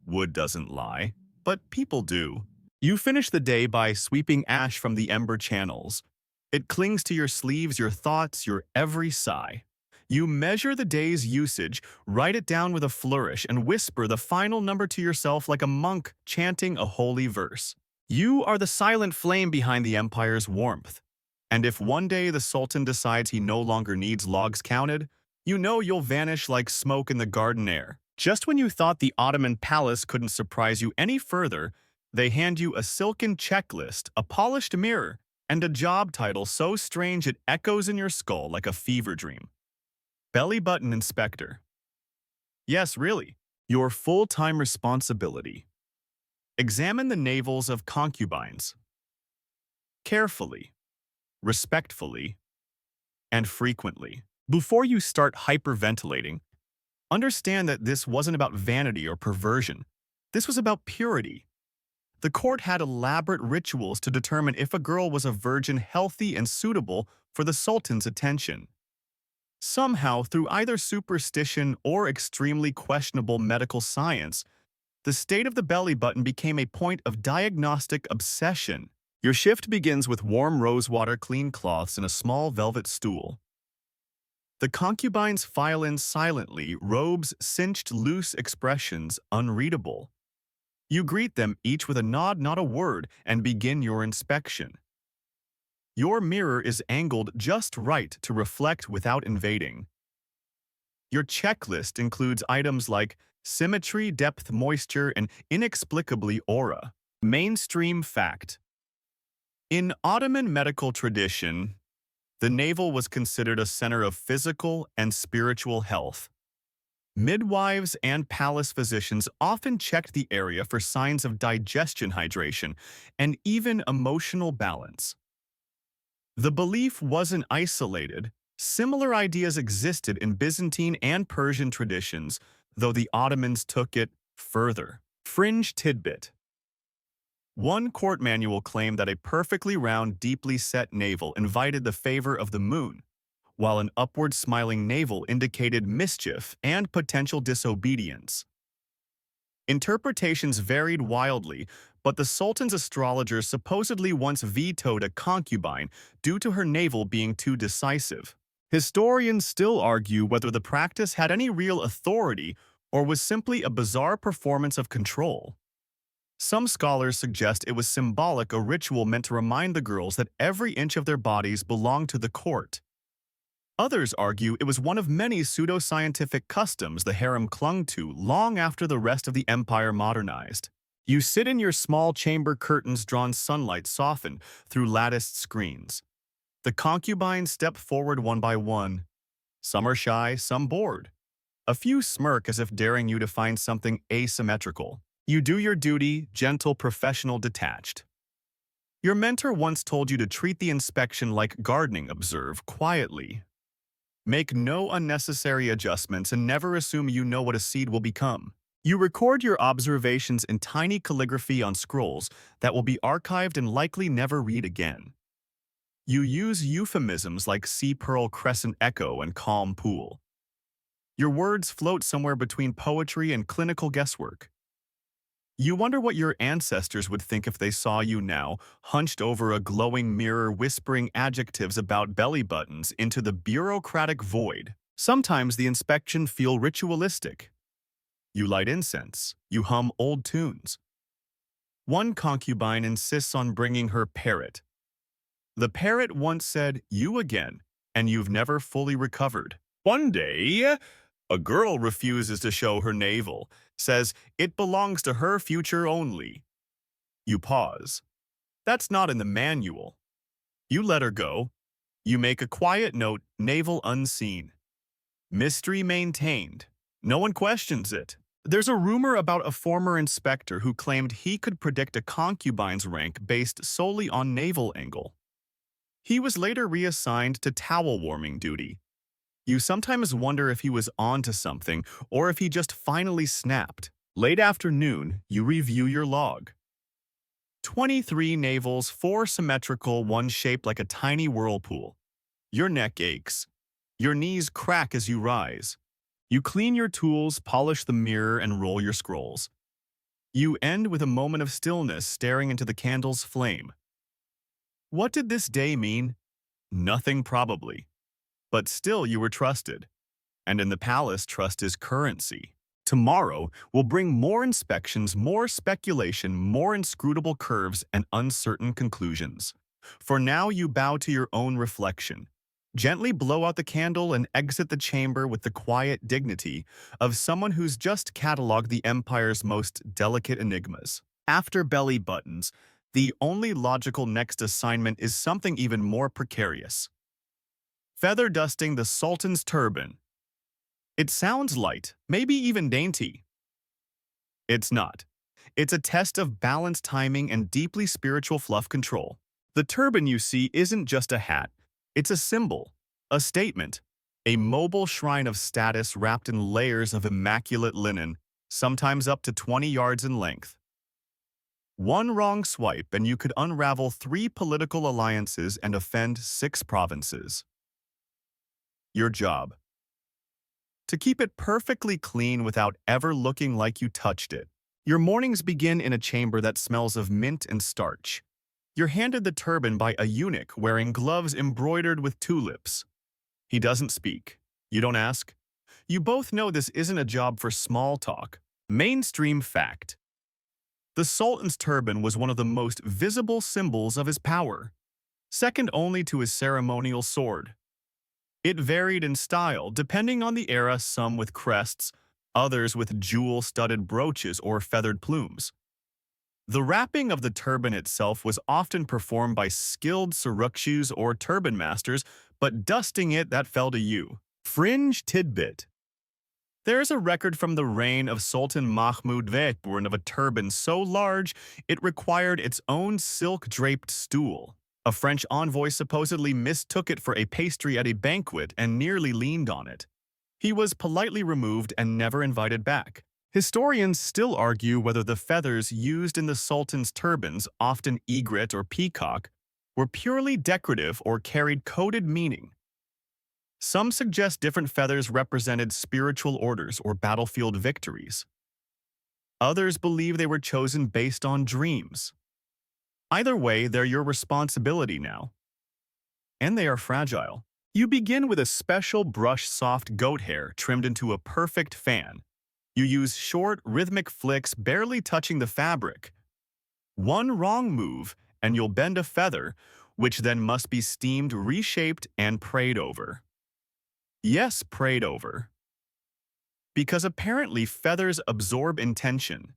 Wood doesn't lie, but people do. You finish the day by sweeping ash from the ember channels. It clings to your sleeves, your thoughts, your every sigh. You measure the day's usage, write it down with a flourish, and whisper the final number to yourself like a monk chanting a holy verse. You are the silent flame behind the empire's warmth. And if one day the Sultan decides he no longer needs logs counted, you know you'll vanish like smoke in the garden air. Just when you thought the Ottoman palace couldn't surprise you any further, they hand you a silken checklist, a polished mirror, and a job title so strange it echoes in your skull like a fever dream. Belly button inspector. Yes, really, your full-time responsibility. Examine the navels of concubines. Carefully, respectfully, and frequently. Before you start hyperventilating, understand that this wasn't about vanity or perversion. This was about purity. The court had elaborate rituals to determine if a girl was a virgin, healthy, and suitable for the Sultan's attention. Somehow, through either superstition or extremely questionable medical science, the state of the belly button became a point of diagnostic obsession. Your shift begins with warm rosewater, clean cloths, and a small velvet stool. The concubines file in silently, robes cinched, loose expressions unreadable. You greet them each with a nod, not a word, and begin your inspection. Your mirror is angled just right to reflect without invading. Your checklist includes items like symmetry, depth, moisture, and inexplicably aura. Mainstream fact. In Ottoman medical tradition, the navel was considered a center of physical and spiritual health. Midwives and palace physicians often checked the area for signs of digestion, hydration, and even emotional balance. The belief wasn't isolated. Similar ideas existed in Byzantine and Persian traditions, though the Ottomans took it further. Fringe tidbit. One court manual claimed that a perfectly round, deeply set navel invited the favor of the moon, while an upward smiling navel indicated mischief and potential disobedience. Interpretations varied wildly, but the Sultan's astrologers supposedly once vetoed a concubine due to her navel being too decisive. Historians still argue whether the practice had any real authority or was simply a bizarre performance of control. Some scholars suggest it was symbolic, a ritual meant to remind the girls that every inch of their bodies belonged to the court. Others argue it was one of many pseudoscientific customs the harem clung to long after the rest of the empire modernized. You sit in your small chamber, curtains drawn, sunlight soften through latticed screens. The concubines step forward one by one. Some are shy, some bored. A few smirk as if daring you to find something asymmetrical. You do your duty, gentle, professional, detached. Your mentor once told you to treat the inspection like gardening. Observe quietly. Make no unnecessary adjustments and never assume you know what a seed will become. You record your observations in tiny calligraphy on scrolls that will be archived and likely never read again. You use euphemisms like sea pearl, crescent echo, and calm pool. Your words float somewhere between poetry and clinical guesswork. You wonder what your ancestors would think if they saw you now, hunched over a glowing mirror, whispering adjectives about belly buttons into the bureaucratic void. Sometimes the inspection feels ritualistic. You light incense. You hum old tunes. One concubine insists on bringing her parrot. The parrot once said, "You again," and you've never fully recovered. One day, a girl refuses to show her navel, says it belongs to her future only. You pause. That's not in the manual. You let her go. You make a quiet note, navel unseen. Mystery maintained. No one questions it. There's a rumor about a former inspector who claimed he could predict a concubine's rank based solely on navel angle. He was later reassigned to towel warming duty. You sometimes wonder if he was onto something or if he just finally snapped. Late afternoon, you review your log. 23 navels, 4 symmetrical, 1 shaped like a tiny whirlpool. Your neck aches. Your knees crack as you rise. You clean your tools, polish the mirror, and roll your scrolls. You end with a moment of stillness, staring into the candle's flame. What did this day mean? Nothing, probably. But still, you were trusted. And in the palace, trust is currency. Tomorrow will bring more inspections, more speculation, more inscrutable curves, and uncertain conclusions. For now, you bow to your own reflection. Gently blow out the candle and exit the chamber with the quiet dignity of someone who's just cataloged the empire's most delicate enigmas. After belly buttons, the only logical next assignment is something even more precarious. Feather dusting the sultan's turban. It sounds light, maybe even dainty. It's not. It's a test of balance, timing, and deeply spiritual fluff control. The turban you see isn't just a hat. It's a symbol, a statement, a mobile shrine of status wrapped in layers of immaculate linen, sometimes up to 20 yards in length. One wrong swipe and you could unravel 3 political alliances and offend 6 provinces. Your job: to keep it perfectly clean without ever looking like you touched it. Your mornings begin in a chamber that smells of mint and starch. You're handed the turban by a eunuch wearing gloves embroidered with tulips. He doesn't speak. You don't ask. You both know this isn't a job for small talk. Mainstream fact: the Sultan's turban was one of the most visible symbols of his power, second only to his ceremonial sword. It varied in style, depending on the era, some with crests, others with jewel-studded brooches or feathered plumes. The wrapping of the turban itself was often performed by skilled surukshus or turban masters, but dusting it, that fell to you. Fringe tidbit: there is a record from the reign of Sultan Mahmud Vekburn of a turban so large it required its own silk-draped stool. A French envoy supposedly mistook it for a pastry at a banquet and nearly leaned on it. He was politely removed and never invited back. Historians still argue whether the feathers used in the Sultan's turbans, often egret or peacock, were purely decorative or carried coded meaning. Some suggest different feathers represented spiritual orders or battlefield victories. Others believe they were chosen based on dreams. Either way, they're your responsibility now. And they are fragile. You begin with a special brush, soft goat hair trimmed into a perfect fan. You use short, rhythmic flicks, barely touching the fabric. One wrong move, and you'll bend a feather, which then must be steamed, reshaped, and prayed over. Yes, prayed over. Because apparently feathers absorb intention.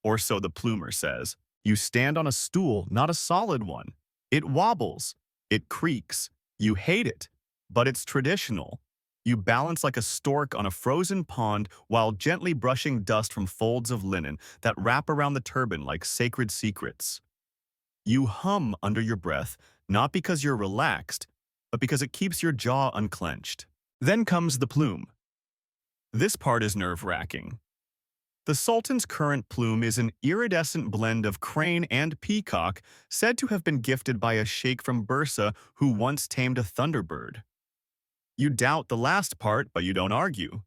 Or so the plumer says. You stand on a stool, not a solid one. It wobbles. It creaks. You hate it, but it's traditional. You balance like a stork on a frozen pond while gently brushing dust from folds of linen that wrap around the turban like sacred secrets. You hum under your breath, not because you're relaxed, but because it keeps your jaw unclenched. Then comes the plume. This part is nerve-wracking. The Sultan's current plume is an iridescent blend of crane and peacock, said to have been gifted by a sheikh from Bursa who once tamed a thunderbird. You doubt the last part, but you don't argue.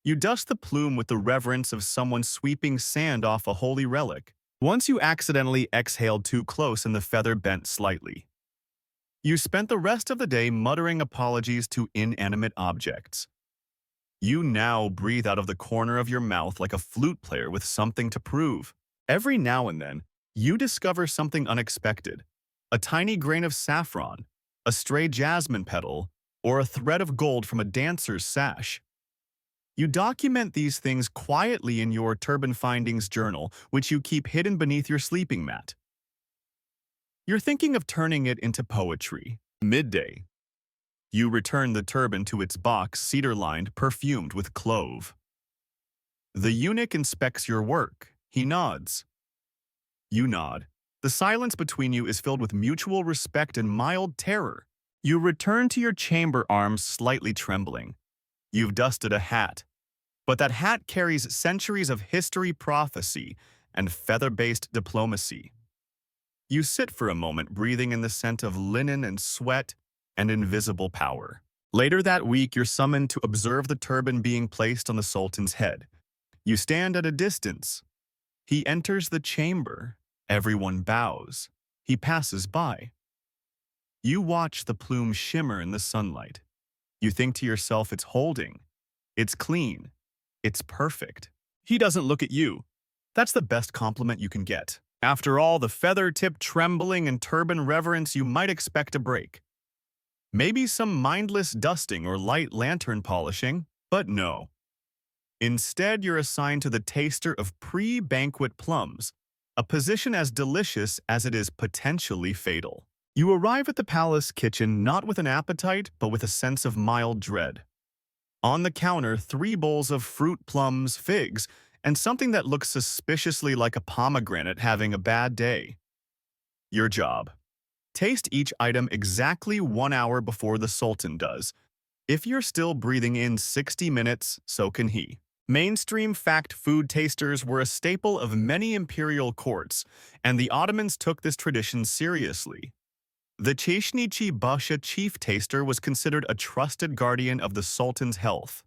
You dust the plume with the reverence of someone sweeping sand off a holy relic. Once you accidentally exhaled too close and the feather bent slightly. You spent the rest of the day muttering apologies to inanimate objects. You now breathe out of the corner of your mouth like a flute player with something to prove. Every now and then, you discover something unexpected. A tiny grain of saffron, a stray jasmine petal, or a thread of gold from a dancer's sash. You document these things quietly in your turban findings journal, which you keep hidden beneath your sleeping mat. You're thinking of turning it into poetry. Midday. You return the turban to its box, cedar-lined, perfumed with clove. The eunuch inspects your work. He nods. You nod. The silence between you is filled with mutual respect and mild terror. You return to your chamber, arms slightly trembling. You've dusted a hat, but that hat carries centuries of history, prophecy, and feather-based diplomacy. You sit for a moment, breathing in the scent of linen and sweat and invisible power. Later that week, you're summoned to observe the turban being placed on the Sultan's head. You stand at a distance. He enters the chamber. Everyone bows. He passes by. You watch the plume shimmer in the sunlight. You think to yourself, it's holding. It's clean. It's perfect. He doesn't look at you. That's the best compliment you can get. After all the feather-tipped trembling and turban reverence, you might expect a break. Maybe some mindless dusting or light lantern polishing, but no. Instead, you're assigned to the taster of pre-banquet plums, a position as delicious as it is potentially fatal. You arrive at the palace kitchen not with an appetite, but with a sense of mild dread. On the counter, 3 bowls of fruit, plums, figs, and something that looks suspiciously like a pomegranate having a bad day. Your job. Taste each item exactly 1 hour before the Sultan does. If you're still breathing in 60 minutes, so can he. Mainstream fact food tasters were a staple of many imperial courts, and the Ottomans took this tradition seriously. The Cheshnichi Basha chief taster was considered a trusted guardian of the Sultan's health.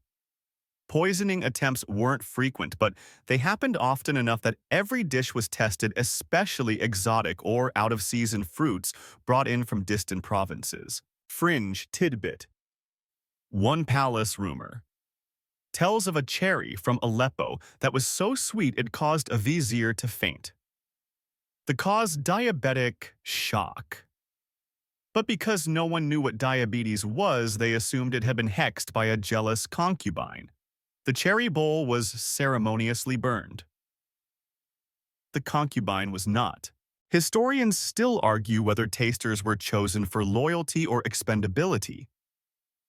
Poisoning attempts weren't frequent, but they happened often enough that every dish was tested, especially exotic or out-of-season fruits brought in from distant provinces. Fringe tidbit. One palace rumor tells of a cherry from Aleppo that was so sweet it caused a vizier to faint. The cause, diabetic shock. But because no one knew what diabetes was, they assumed it had been hexed by a jealous concubine. The cherry bowl was ceremoniously burned. The concubine was not. Historians still argue whether tasters were chosen for loyalty or expendability.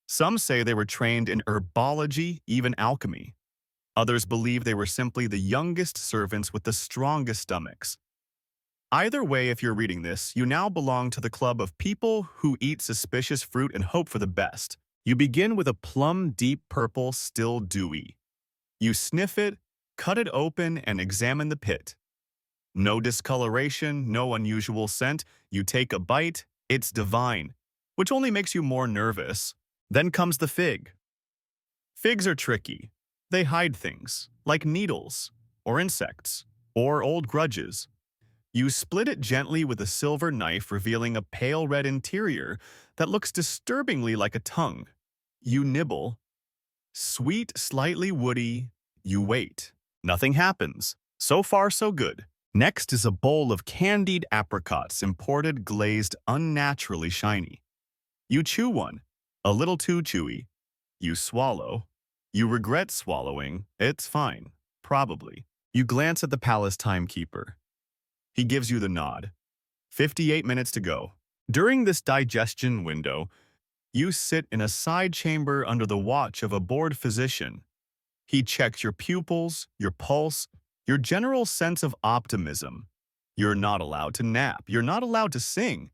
Some say they were trained in herbology, even alchemy. Others believe they were simply the youngest servants with the strongest stomachs. Either way, if you're reading this, you now belong to the club of people who eat suspicious fruit and hope for the best. You begin with a plum deep purple, still dewy. You sniff it, cut it open, and examine the pit. No discoloration, no unusual scent. You take a bite, it's divine, which only makes you more nervous. Then comes the fig. Figs are tricky. They hide things, like needles, or insects, or old grudges. You split it gently with a silver knife, revealing a pale red interior that looks disturbingly like a tongue. You nibble. Sweet, slightly woody. You wait. Nothing happens. So far, so good. Next is a bowl of candied apricots, imported, glazed, unnaturally shiny. You chew one, a little too chewy. You swallow. You regret swallowing. It's fine, probably. You glance at the palace timekeeper. He gives you the nod. 58 minutes to go. During this digestion window, you sit in a side chamber under the watch of a bored physician. He checks your pupils, your pulse, your general sense of optimism. You're not allowed to nap. You're not allowed to sing.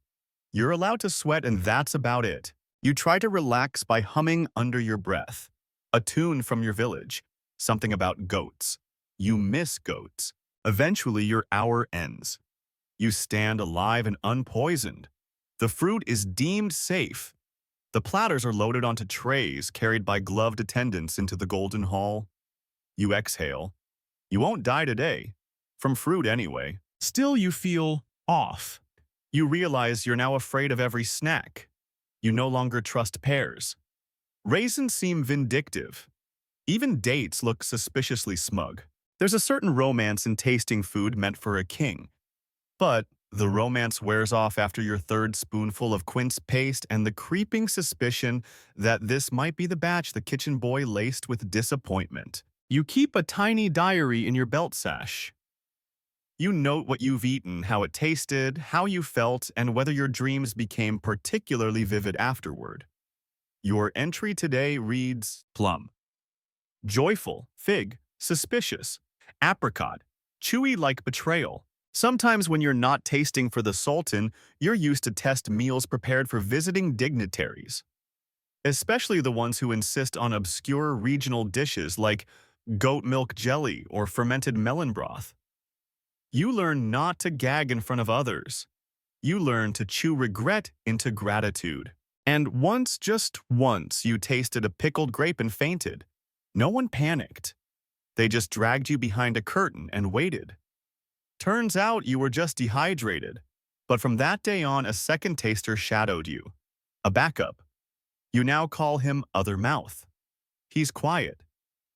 You're allowed to sweat, and that's about it. You try to relax by humming under your breath. A tune from your village. Something about goats. You miss goats. Eventually, your hour ends. You stand alive and unpoisoned. The fruit is deemed safe. The platters are loaded onto trays carried by gloved attendants into the golden hall. You exhale. You won't die today. From fruit anyway. Still, you feel off. You realize you're now afraid of every snack. You no longer trust pears. Raisins seem vindictive. Even dates look suspiciously smug. There's a certain romance in tasting food meant for a king. But the romance wears off after your third spoonful of quince paste and the creeping suspicion that this might be the batch the kitchen boy laced with disappointment. You keep a tiny diary in your belt sash. You note what you've eaten, how it tasted, how you felt, and whether your dreams became particularly vivid afterward. Your entry today reads plum, joyful, fig, suspicious, apricot, chewy like betrayal. Sometimes when you're not tasting for the sultan, you're used to test meals prepared for visiting dignitaries, especially the ones who insist on obscure regional dishes like goat milk jelly or fermented melon broth. You learn not to gag in front of others. You learn to chew regret into gratitude. And once, just once, you tasted a pickled grape and fainted. No one panicked. They just dragged you behind a curtain and waited. Turns out you were just dehydrated. But from that day on, a second taster shadowed you. A backup. You now call him Other Mouth. He's quiet.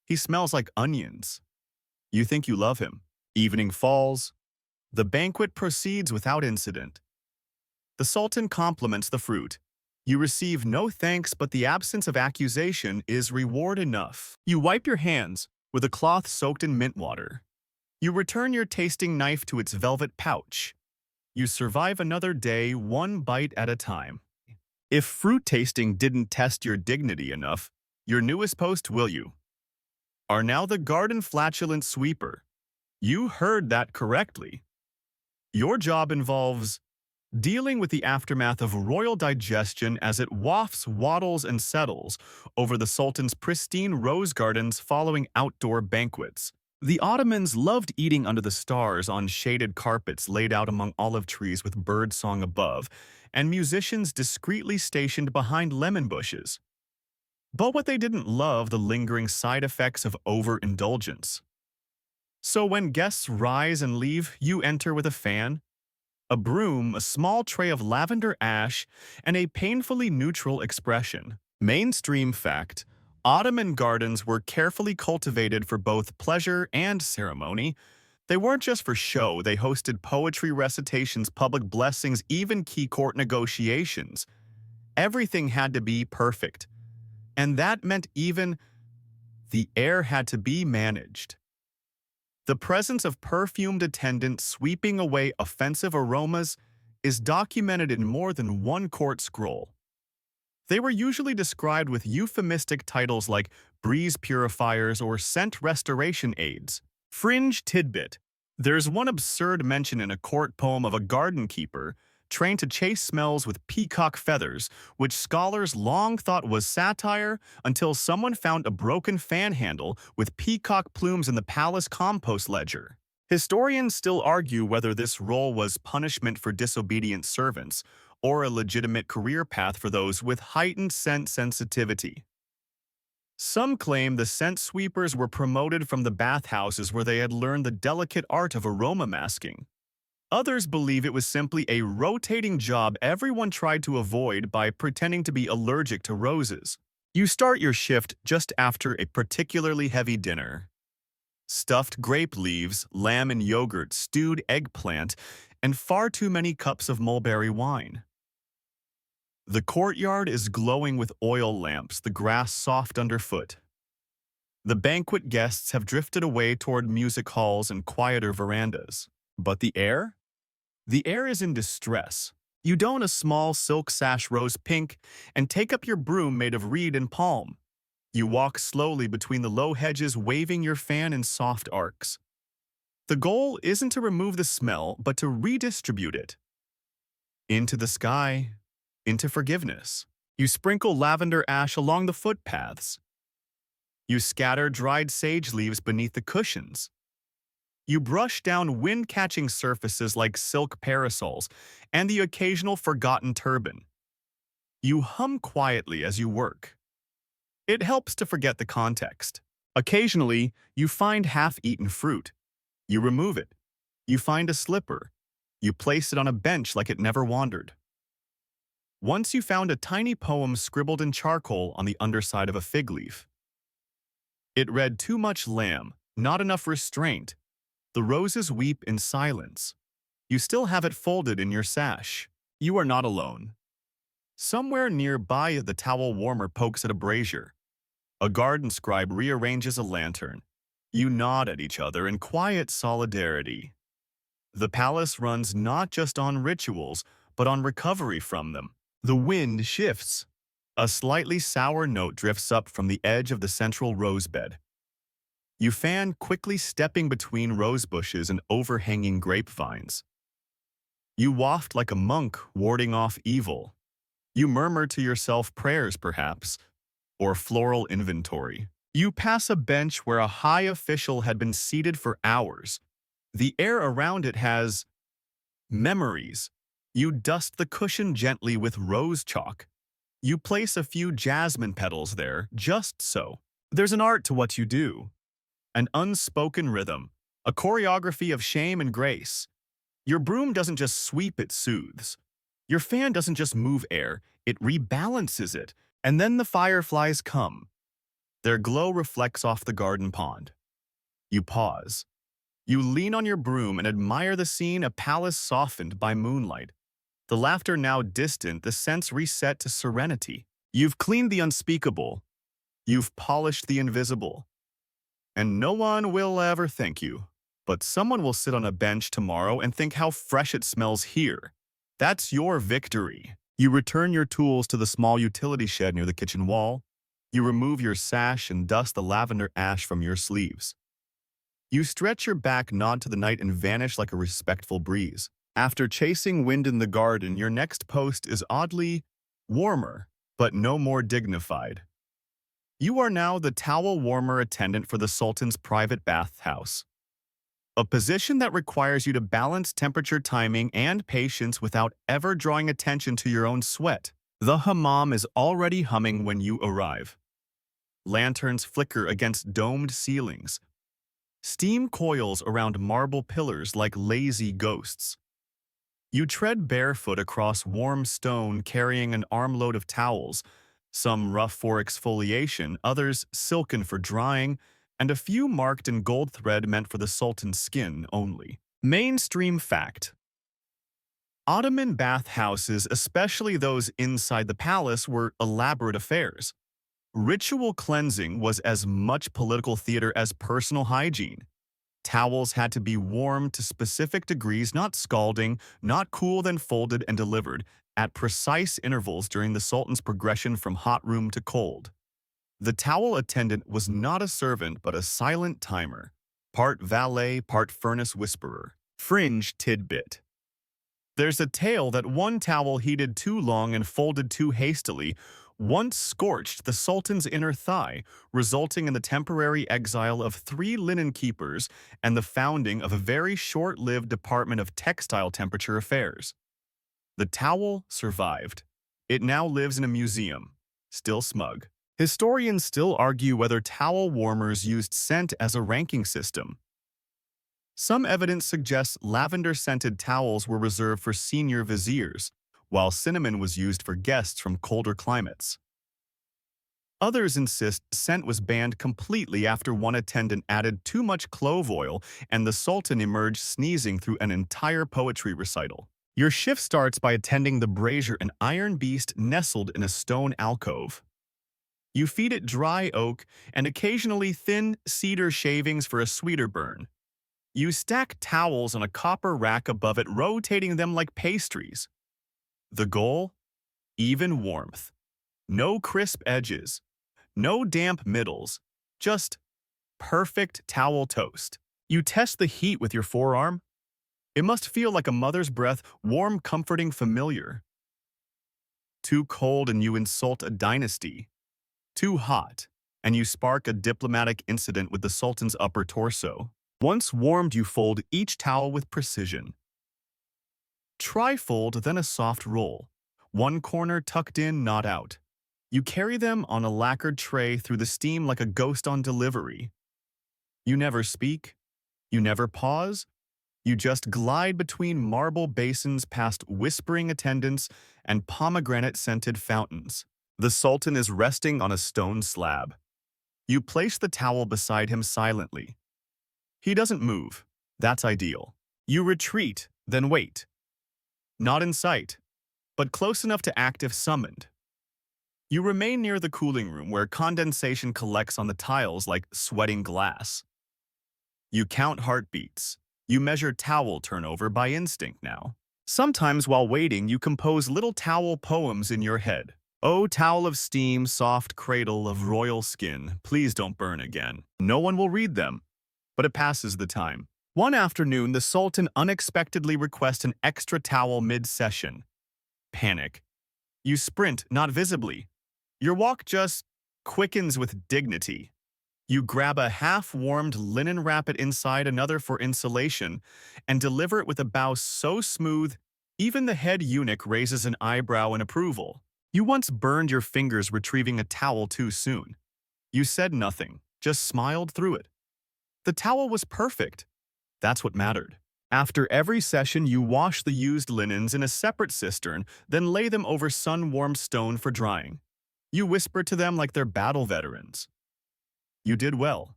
He smells like onions. You think you love him. Evening falls. The banquet proceeds without incident. The sultan compliments the fruit. You receive no thanks, but the absence of accusation is reward enough. You wipe your hands with a cloth soaked in mint water. You return your tasting knife to its velvet pouch. You survive another day, one bite at a time. If fruit tasting didn't test your dignity enough, your newest post, will you, are now the garden flatulent sweeper. You heard that correctly. Your job involves dealing with the aftermath of royal digestion as it wafts, waddles, and settles over the Sultan's pristine rose gardens following outdoor banquets. The Ottomans loved eating under the stars on shaded carpets laid out among olive trees with birdsong above, and musicians discreetly stationed behind lemon bushes. But what they didn't love, the lingering side effects of overindulgence. So when guests rise and leave, you enter with a fan, a broom, a small tray of lavender ash, and a painfully neutral expression. Mainstream fact: Ottoman gardens were carefully cultivated for both pleasure and ceremony. They weren't just for show. They hosted poetry recitations, public blessings, even key court negotiations. Everything had to be perfect. And that meant even the air had to be managed. The presence of perfumed attendants sweeping away offensive aromas is documented in more than one court scroll. They were usually described with euphemistic titles like breeze purifiers or scent restoration aids. Fringe tidbit: there's one absurd mention in a court poem of a garden keeper trained to chase smells with peacock feathers, which scholars long thought was satire until someone found a broken fan handle with peacock plumes in the palace compost ledger. Historians still argue whether this role was punishment for disobedient servants or a legitimate career path for those with heightened scent sensitivity. Some claim the scent sweepers were promoted from the bathhouses where they had learned the delicate art of aroma masking. Others believe it was simply a rotating job everyone tried to avoid by pretending to be allergic to roses. You start your shift just after a particularly heavy dinner. Stuffed grape leaves, lamb and yogurt, stewed eggplant, and far too many cups of mulberry wine. The courtyard is glowing with oil lamps, the grass soft underfoot. The banquet guests have drifted away toward music halls and quieter verandas. But the air? The air is in distress. You don a small silk sash rose pink and take up your broom made of reed and palm. You walk slowly between the low hedges, waving your fan in soft arcs. The goal isn't to remove the smell, but to redistribute it. Into the sky, into forgiveness. You sprinkle lavender ash along the footpaths. You scatter dried sage leaves beneath the cushions. You brush down wind-catching surfaces like silk parasols and the occasional forgotten turban. You hum quietly as you work. It helps to forget the context. Occasionally, you find half-eaten fruit. You remove it. You find a slipper. You place it on a bench like it never wandered. Once you found a tiny poem scribbled in charcoal on the underside of a fig leaf. It read, "Too much lamb, not enough restraint. The roses weep in silence." You still have it folded in your sash. You are not alone. Somewhere nearby, the towel warmer pokes at a brazier. A garden scribe rearranges a lantern. You nod at each other in quiet solidarity. The palace runs not just on rituals, but on recovery from them. The wind shifts. A slightly sour note drifts up from the edge of the central rosebed. You fan, quickly stepping between rose bushes and overhanging grapevines. You waft like a monk warding off evil. You murmur to yourself prayers, perhaps, or floral inventory. You pass a bench where a high official had been seated for hours. The air around it has memories. You dust the cushion gently with rose chalk. You place a few jasmine petals there, just so. There's an art to what you do. An unspoken rhythm, a choreography of shame and grace. Your broom doesn't just sweep, it soothes. Your fan doesn't just move air, it rebalances it. And then the fireflies come. Their glow reflects off the garden pond. You pause. You lean on your broom and admire the scene, a palace softened by moonlight. The laughter now distant, the sense reset to serenity. You've cleaned the unspeakable. You've polished the invisible. And no one will ever thank you. But someone will sit on a bench tomorrow and think how fresh it smells here. That's your victory. You return your tools to the small utility shed near the kitchen wall. You remove your sash and dust the lavender ash from your sleeves. You stretch your back, nod to the night, and vanish like a respectful breeze. After chasing wind in the garden, your next post is oddly warmer, but no more dignified. You are now the towel warmer attendant for the Sultan's private bathhouse. A position that requires you to balance temperature, timing, and patience without ever drawing attention to your own sweat. The hammam is already humming when you arrive. Lanterns flicker against domed ceilings. Steam coils around marble pillars like lazy ghosts. You tread barefoot across warm stone, carrying an armload of towels, some rough for exfoliation, others silken for drying, and a few marked in gold thread meant for the Sultan's skin only. Mainstream fact. Ottoman bathhouses, especially those inside the palace, were elaborate affairs. Ritual cleansing was as much political theater as personal hygiene. Towels had to be warmed to specific degrees, not scalding, not cool, then folded and delivered at precise intervals during the Sultan's progression from hot room to cold. The towel attendant was not a servant but a silent timer, part valet, part furnace whisperer. Fringe tidbit. There's a tale that one towel heated too long and folded too hastily once scorched the Sultan's inner thigh, resulting in the temporary exile of 3 linen keepers and the founding of a very short-lived Department of Textile Temperature Affairs. The towel survived. It now lives in a museum, still smug. Historians still argue whether towel warmers used scent as a ranking system. Some evidence suggests lavender-scented towels were reserved for senior viziers, while cinnamon was used for guests from colder climates. Others insist scent was banned completely after one attendant added too much clove oil and the Sultan emerged sneezing through an entire poetry recital. Your shift starts by attending the brazier, an iron beast nestled in a stone alcove. You feed it dry oak and occasionally thin cedar shavings for a sweeter burn. You stack towels on a copper rack above it, rotating them like pastries. The goal? Even warmth. No crisp edges. No damp middles. Just perfect towel toast. You test the heat with your forearm. It must feel like a mother's breath, warm, comforting, familiar. Too cold and you insult a dynasty. Too hot, and you spark a diplomatic incident with the Sultan's upper torso. Once warmed, you fold each towel with precision. Trifold, then a soft roll. One corner tucked in, not out. You carry them on a lacquered tray through the steam like a ghost on delivery. You never speak. You never pause. You just glide between marble basins past whispering attendants and pomegranate-scented fountains. The Sultan is resting on a stone slab. You place the towel beside him silently. He doesn't move. That's ideal. You retreat, then wait. Not in sight, but close enough to act if summoned. You remain near the cooling room where condensation collects on the tiles like sweating glass. You count heartbeats. You measure towel turnover by instinct now. Sometimes while waiting, you compose little towel poems in your head. Oh, towel of steam, soft cradle of royal skin, please don't burn again. No one will read them, but it passes the time. One afternoon, the Sultan unexpectedly requests an extra towel mid-session. Panic. You sprint, not visibly. Your walk just quickens with dignity. You grab a half-warmed linen, wrap it inside another for insulation, and deliver it with a bow so smooth, even the head eunuch raises an eyebrow in approval. You once burned your fingers retrieving a towel too soon. You said nothing, just smiled through it. The towel was perfect. That's what mattered. After every session, you wash the used linens in a separate cistern, then lay them over sun-warmed stone for drying. You whisper to them like they're battle veterans. You did well.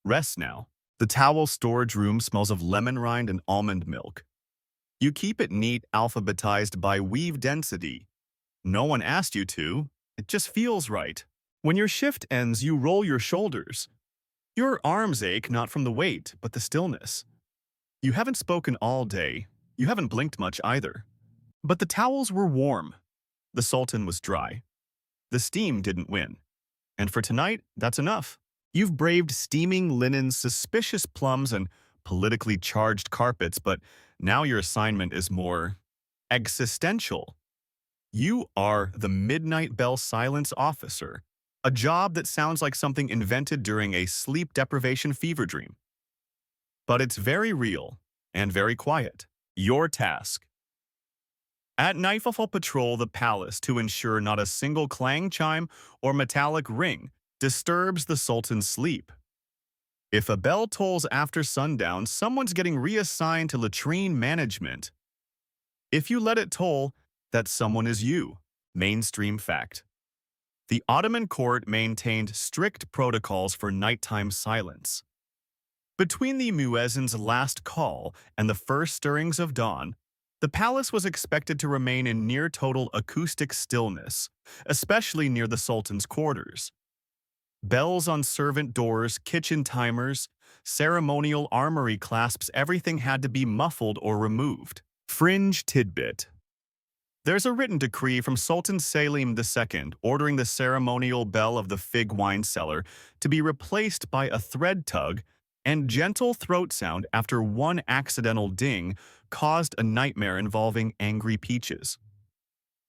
Rest now. The towel storage room smells of lemon rind and almond milk. You keep it neat, alphabetized by weave density. No one asked you to. It just feels right. When your shift ends, you roll your shoulders. Your arms ache not from the weight, but the stillness. You haven't spoken all day. You haven't blinked much either. But the towels were warm. The Sultan was dry. The steam didn't win. And for tonight, that's enough. You've braved steaming linens, suspicious plums, and politically charged carpets, but now your assignment is more existential. You are the Midnight Bell Silence Officer, a job that sounds like something invented during a sleep deprivation fever dream. But it's very real and very quiet. Your task. At nightfall, patrol the palace to ensure not a single clang chime or metallic ring disturbs the Sultan's sleep. If a bell tolls after sundown, someone's getting reassigned to latrine management. If you let it toll, that someone is you. Mainstream fact. The Ottoman court maintained strict protocols for nighttime silence. Between the muezzin's last call and the first stirrings of dawn, the palace was expected to remain in near-total acoustic stillness, especially near the Sultan's quarters. Bells on servant doors, kitchen timers, ceremonial armory clasps, everything had to be muffled or removed. Fringe tidbit. There's a written decree from Sultan Selim II ordering the ceremonial bell of the fig wine cellar to be replaced by a thread tug and gentle throat sound after one accidental ding caused a nightmare involving angry peaches.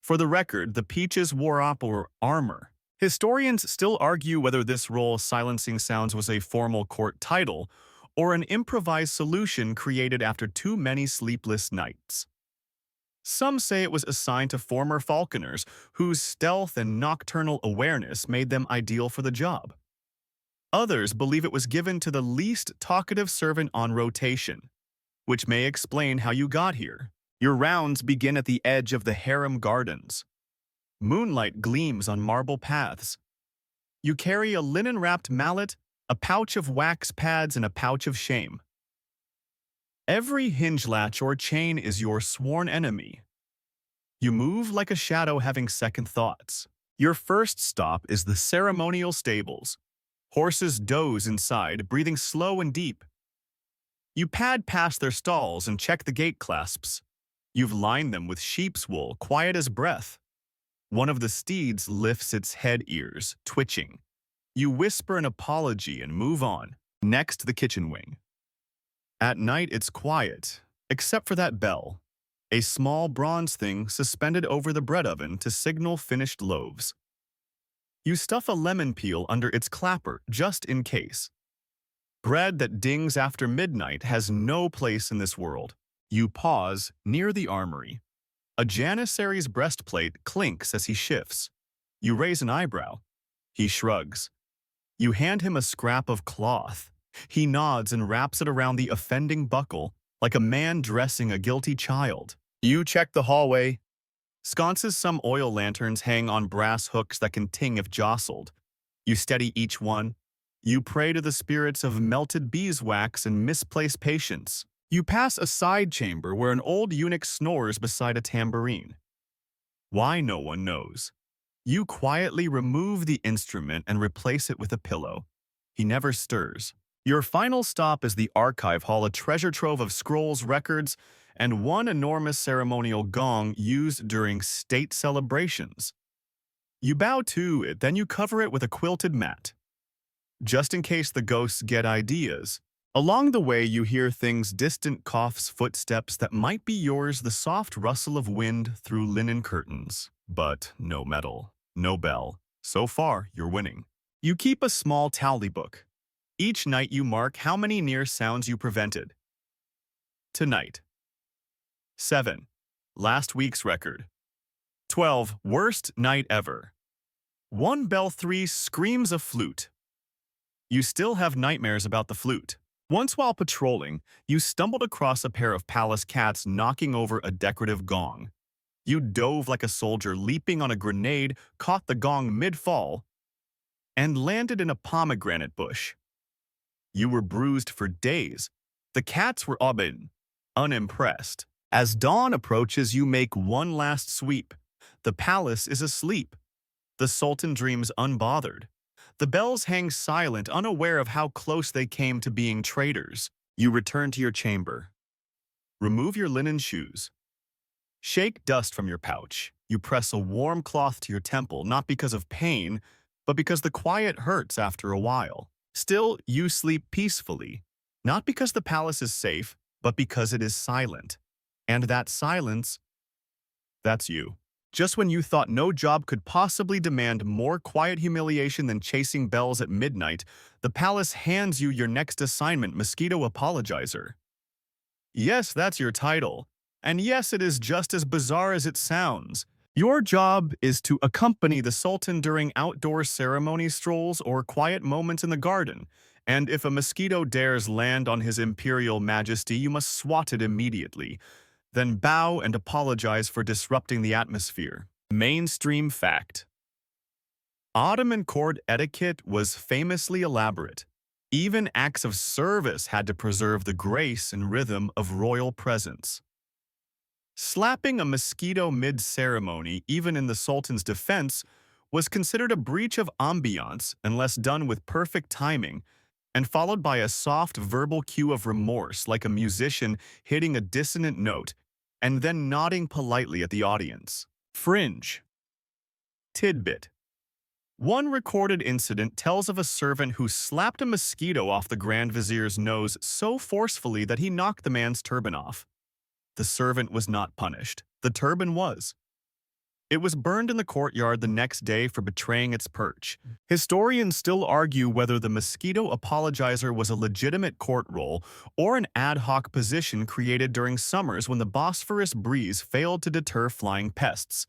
For the record, the peaches wore opera armor. Historians still argue whether this role silencing sounds was a formal court title or an improvised solution created after too many sleepless nights. Some say it was assigned to former falconers whose stealth and nocturnal awareness made them ideal for the job. Others believe it was given to the least talkative servant on rotation, which may explain how you got here. Your rounds begin at the edge of the harem gardens. Moonlight gleams on marble paths. You carry a linen-wrapped mallet, a pouch of wax pads, and a pouch of shame. Every hinge latch or chain is your sworn enemy. You move like a shadow having second thoughts. Your first stop is the ceremonial stables. Horses doze inside, breathing slow and deep. You pad past their stalls and check the gate clasps. You've lined them with sheep's wool, quiet as breath. One of the steeds lifts its head ears, twitching. You whisper an apology and move on. Next, the kitchen wing. At night, it's quiet, except for that bell, a small bronze thing suspended over the bread oven to signal finished loaves. You stuff a lemon peel under its clapper just in case. Bread that dings after midnight has no place in this world. You pause near the armory. A janissary's breastplate clinks as he shifts. You raise an eyebrow. He shrugs. You hand him a scrap of cloth. He nods and wraps it around the offending buckle, like a man dressing a guilty child. You check the hallway. Sconces some oil lanterns hang on brass hooks that can ting if jostled. You steady each one. You pray to the spirits of melted beeswax and misplaced patience. You pass a side chamber where an old eunuch snores beside a tambourine. Why, no one knows. You quietly remove the instrument and replace it with a pillow. He never stirs. Your final stop is the archive hall, a treasure trove of scrolls, records, and one enormous ceremonial gong used during state celebrations. You bow to it, then you cover it with a quilted mat. Just in case the ghosts get ideas. Along the way, you hear things: distant coughs, footsteps that might be yours, the soft rustle of wind through linen curtains. But no metal, no bell. So far, you're winning. You keep a small tally book. Each night you mark how many near sounds you prevented. Tonight. 7. Last week's record. 12. Worst night ever. 1 bell, 3 screams a flute. You still have nightmares about the flute. Once while patrolling, you stumbled across a pair of palace cats knocking over a decorative gong. You dove like a soldier, leaping on a grenade, caught the gong mid-fall, and landed in a pomegranate bush. You were bruised for days. The cats were unimpressed. As dawn approaches, you make one last sweep. The palace is asleep. The sultan dreams unbothered. The bells hang silent, unaware of how close they came to being traitors. You return to your chamber. Remove your linen shoes. Shake dust from your pouch. You press a warm cloth to your temple, not because of pain, but because the quiet hurts after a while. Still, you sleep peacefully, not because the palace is safe, but because it is silent. And that silence, that's you. Just when you thought no job could possibly demand more quiet humiliation than chasing bells at midnight, the palace hands you your next assignment: Mosquito Apologizer. Yes, that's your title. And yes, it is just as bizarre as it sounds. Your job is to accompany the Sultan during outdoor ceremony strolls or quiet moments in the garden. And if a mosquito dares land on His Imperial Majesty, you must swat it immediately. Then bow and apologize for disrupting the atmosphere. Mainstream fact. Ottoman court etiquette was famously elaborate. Even acts of service had to preserve the grace and rhythm of royal presence. Slapping a mosquito mid-ceremony, even in the Sultan's defense, was considered a breach of ambiance unless done with perfect timing, and followed by a soft verbal cue of remorse, like a musician hitting a dissonant note and then nodding politely at the audience. Fringe. Tidbit. One recorded incident tells of a servant who slapped a mosquito off the Grand Vizier's nose so forcefully that he knocked the man's turban off. The servant was not punished. The turban was. It was burned in the courtyard the next day for betraying its perch. Historians still argue whether the mosquito apologizer was a legitimate court role or an ad hoc position created during summers when the Bosphorus breeze failed to deter flying pests.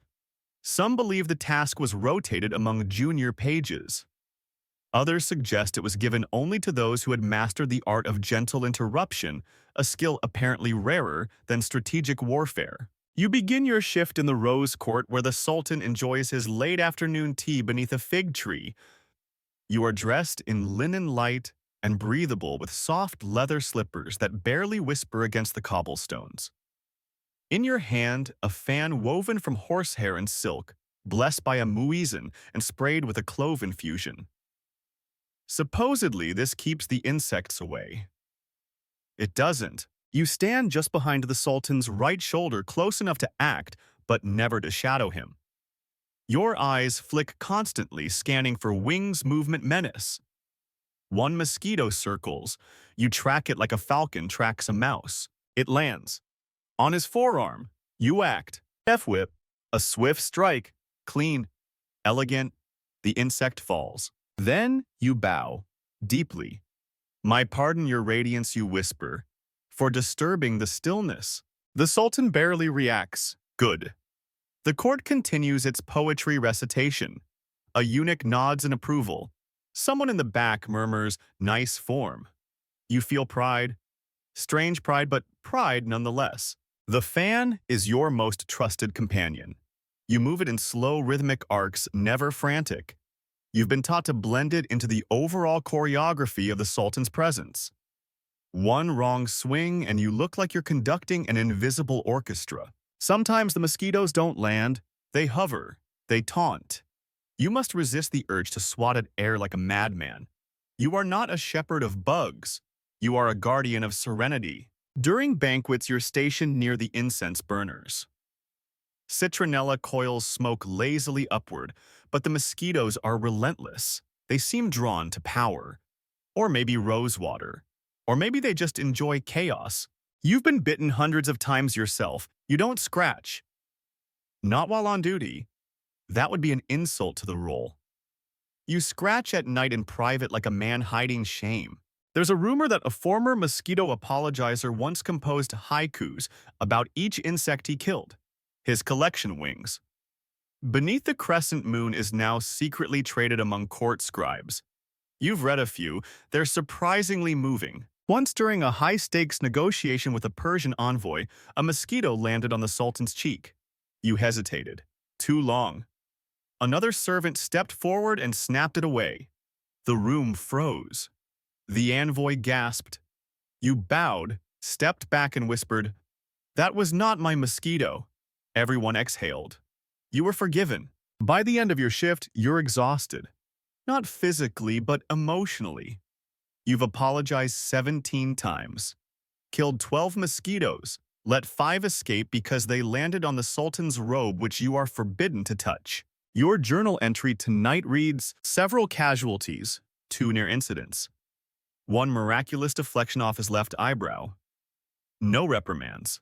Some believe the task was rotated among junior pages. Others suggest it was given only to those who had mastered the art of gentle interruption, a skill apparently rarer than strategic warfare. You begin your shift in the Rose Court, where the Sultan enjoys his late afternoon tea beneath a fig tree. You are dressed in linen light and breathable with soft leather slippers that barely whisper against the cobblestones. In your hand, a fan woven from horsehair and silk, blessed by a muezzin and sprayed with a clove infusion. Supposedly, this keeps the insects away. It doesn't. You stand just behind the Sultan's right shoulder, close enough to act, but never to shadow him. Your eyes flick constantly, scanning for wings movement menace. One mosquito circles. You track it like a falcon tracks a mouse. It lands. On his forearm, you act. F-whip. A swift strike. Clean. Elegant. The insect falls. Then you bow. Deeply. My pardon, your radiance, you whisper, for disturbing the stillness. The Sultan barely reacts. Good. The court continues its poetry recitation. A eunuch nods in approval. Someone in the back murmurs, nice form. You feel pride. Strange pride, but pride nonetheless. The fan is your most trusted companion. You move it in slow rhythmic arcs, never frantic. You've been taught to blend it into the overall choreography of the Sultan's presence. One wrong swing and you look like you're conducting an invisible orchestra. Sometimes the mosquitoes don't land, they hover, they taunt. You must resist the urge to swat at air like a madman. You are not a shepherd of bugs. You are a guardian of serenity. During banquets, you're stationed near the incense burners. Citronella coils smoke lazily upward, but the mosquitoes are relentless. They seem drawn to power. Or maybe rosewater. Or maybe they just enjoy chaos. You've been bitten hundreds of times yourself. You don't scratch. Not while on duty. That would be an insult to the role. You scratch at night in private like a man hiding shame. There's a rumor that a former mosquito apologizer once composed haikus about each insect he killed. His collection wings. Beneath the crescent moon is now secretly traded among court scribes. You've read a few. They're surprisingly moving. Once during a high-stakes negotiation with a Persian envoy, a mosquito landed on the Sultan's cheek. You hesitated. Too long. Another servant stepped forward and snapped it away. The room froze. The envoy gasped. You bowed, stepped back and whispered, "That was not my mosquito." Everyone exhaled. You were forgiven. By the end of your shift, you're exhausted. Not physically, but emotionally. You've apologized 17 times, killed 12 mosquitoes, let 5 escape because they landed on the Sultan's robe which you are forbidden to touch. Your journal entry tonight reads, several casualties, 2 near incidents. 1 miraculous deflection off his left eyebrow. No reprimands.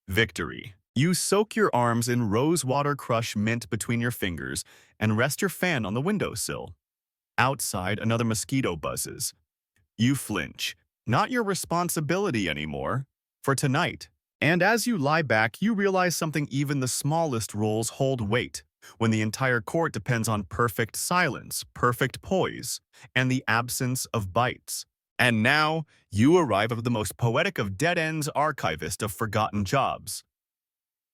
Victory. You soak your arms in rosewater, crush mint between your fingers, and rest your fan on the windowsill. Outside, another mosquito buzzes. You flinch. Not your responsibility anymore. For tonight. And as you lie back, you realize something: even the smallest roles hold weight, when the entire court depends on perfect silence, perfect poise, and the absence of bites. And now, you arrive at the most poetic of dead ends, archivist of forgotten jobs.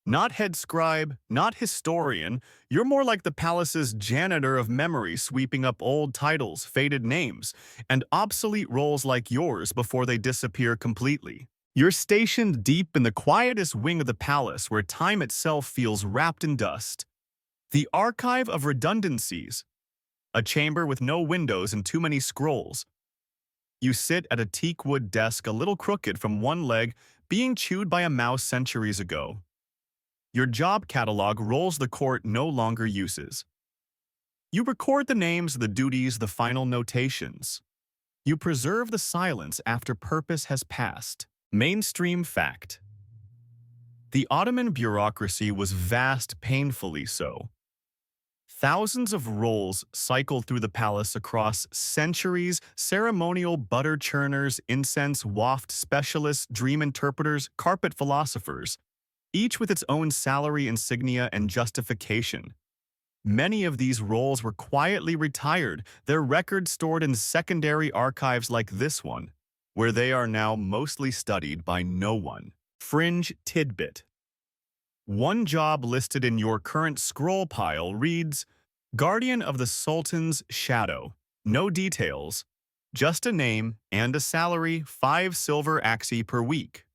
Not head scribe, not historian, you're more like the palace's janitor of memory, sweeping up old titles, faded names, and obsolete roles like yours before they disappear completely. You're stationed deep in the quietest wing of the palace where time itself feels wrapped in dust. The archive of redundancies. A chamber with no windows and too many scrolls. You sit at a teakwood desk, a little crooked from one leg, being chewed by a mouse centuries ago. Your job catalog rolls the court no longer uses. You record the names, the duties, the final notations. You preserve the silence after purpose has passed. Mainstream fact. The Ottoman bureaucracy was vast, painfully so. Thousands of roles cycled through the palace across centuries: ceremonial butter churners, incense waft specialists, dream interpreters, carpet philosophers, each with its own salary insignia and justification. Many of these roles were quietly retired, their records stored in secondary archives like this one, where they are now mostly studied by no one. Fringe tidbit. One job listed in your current scroll pile reads, Guardian of the Sultan's Shadow. No details, just a name and a salary 5 silver axi per week.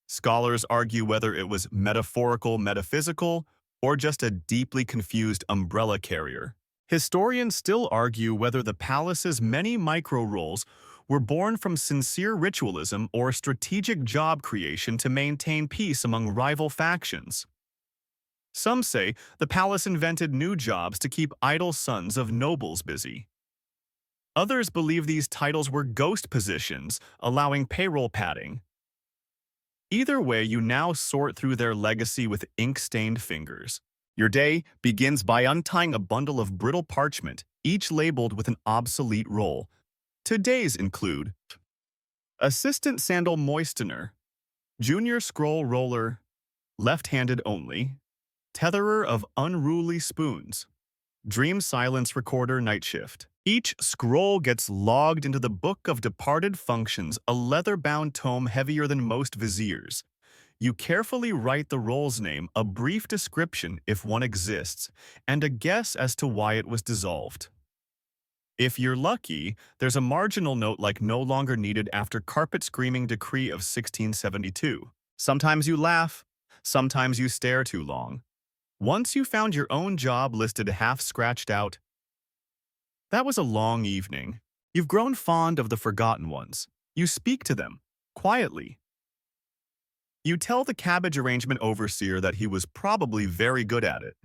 Scholars argue whether it was metaphorical, metaphysical, or just a deeply confused umbrella carrier. Historians still argue whether the palace's many micro-roles were born from sincere ritualism or strategic job creation to maintain peace among rival factions. Some say the palace invented new jobs to keep idle sons of nobles busy. Others believe these titles were ghost positions, allowing payroll padding. Either way, you now sort through their legacy with ink-stained fingers. Your day begins by untying a bundle of brittle parchment, each labeled with an obsolete role. Today's include assistant sandal moistener, junior scroll roller, left-handed only, tetherer of unruly spoons, dream silence recorder night shift. Each scroll gets logged into the Book of Departed Functions, a leather-bound tome heavier than most viziers. You carefully write the role's name, a brief description if one exists, and a guess as to why it was dissolved. If you're lucky, there's a marginal note like no longer needed after carpet-screaming decree of 1672. Sometimes you laugh, sometimes you stare too long. Once you found your own job listed half scratched out, that was a long evening. You've grown fond of the forgotten ones. You speak to them, quietly. You tell the cabbage arrangement overseer that he was probably very good at it.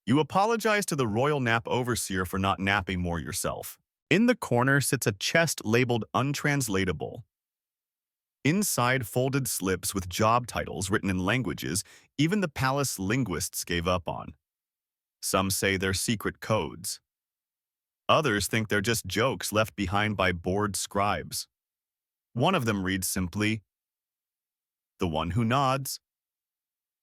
You apologize to the royal nap overseer for not napping more yourself. In the corner sits a chest labeled untranslatable. Inside folded slips with job titles written in languages even the palace linguists gave up on. Some say they're secret codes. Others think they're just jokes left behind by bored scribes. One of them reads simply, "The one who nods."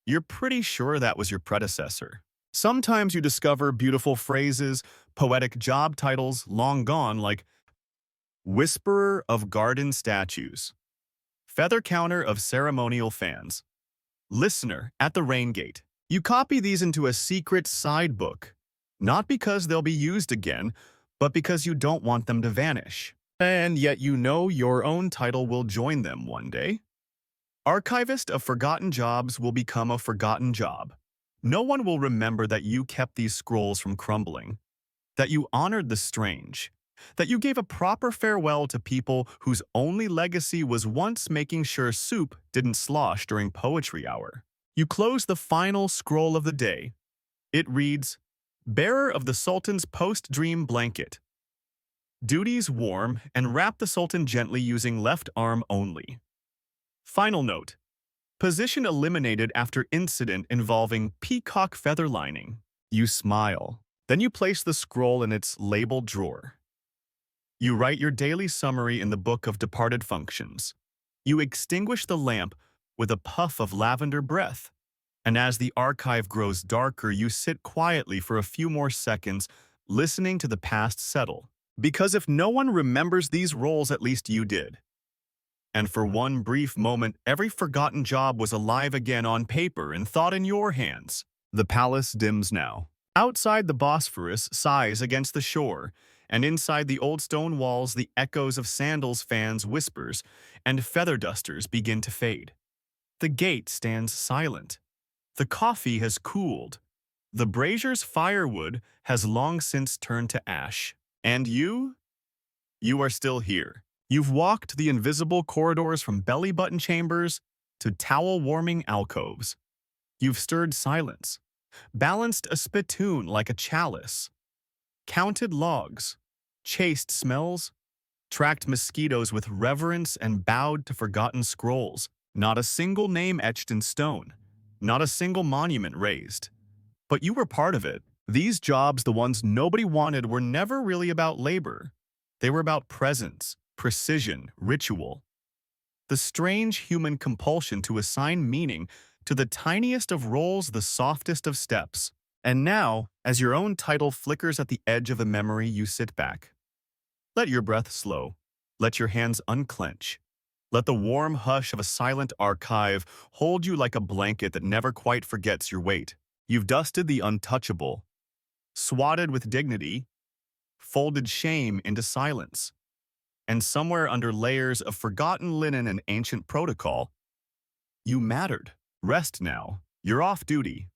You're pretty sure that was your predecessor. Sometimes you discover beautiful phrases, poetic job titles long gone, like whisperer of garden statues, feather counter of ceremonial fans, listener at the rain gate. You copy these into a secret side book, not because they'll be used again, but because you don't want them to vanish. And yet you know your own title will join them one day. Archivist of forgotten jobs will become a forgotten job. No one will remember that you kept these scrolls from crumbling, that you honored the strange, that you gave a proper farewell to people whose only legacy was once making sure soup didn't slosh during poetry hour. You close the final scroll of the day. It reads, "Bearer of the Sultan's post-dream blanket. Duties warm and wrap the Sultan gently using left arm only." Final note. Position eliminated after incident involving peacock feather lining. You smile. Then you place the scroll in its labeled drawer. You write your daily summary in the Book of Departed Functions. You extinguish the lamp with a puff of lavender breath. And as the archive grows darker, you sit quietly for a few more seconds, listening to the past settle. Because if no one remembers these roles, at least you did. And for one brief moment, every forgotten job was alive again on paper and thought in your hands. The palace dims now. Outside, the Bosphorus sighs against the shore, and inside the old stone walls, the echoes of sandals, fans, whispers, and feather dusters begin to fade. The gate stands silent. The coffee has cooled. The brazier's firewood has long since turned to ash. And you? You are still here. You've walked the invisible corridors from belly-button chambers to towel-warming alcoves. You've stirred silence, balanced a spittoon like a chalice, counted logs, chased smells, tracked mosquitoes with reverence and bowed to forgotten scrolls. Not a single name etched in stone, not a single monument raised. But you were part of it. These jobs, the ones nobody wanted, were never really about labor. They were about presence, precision, ritual. The strange human compulsion to assign meaning to the tiniest of roles, the softest of steps. And now, as your own title flickers at the edge of a memory, you sit back. Let your breath slow. Let your hands unclench. Let the warm hush of a silent archive hold you like a blanket that never quite forgets your weight. You've dusted the untouchable, swatted with dignity, folded shame into silence. And somewhere under layers of forgotten linen and ancient protocol, you mattered. Rest now. You're off duty.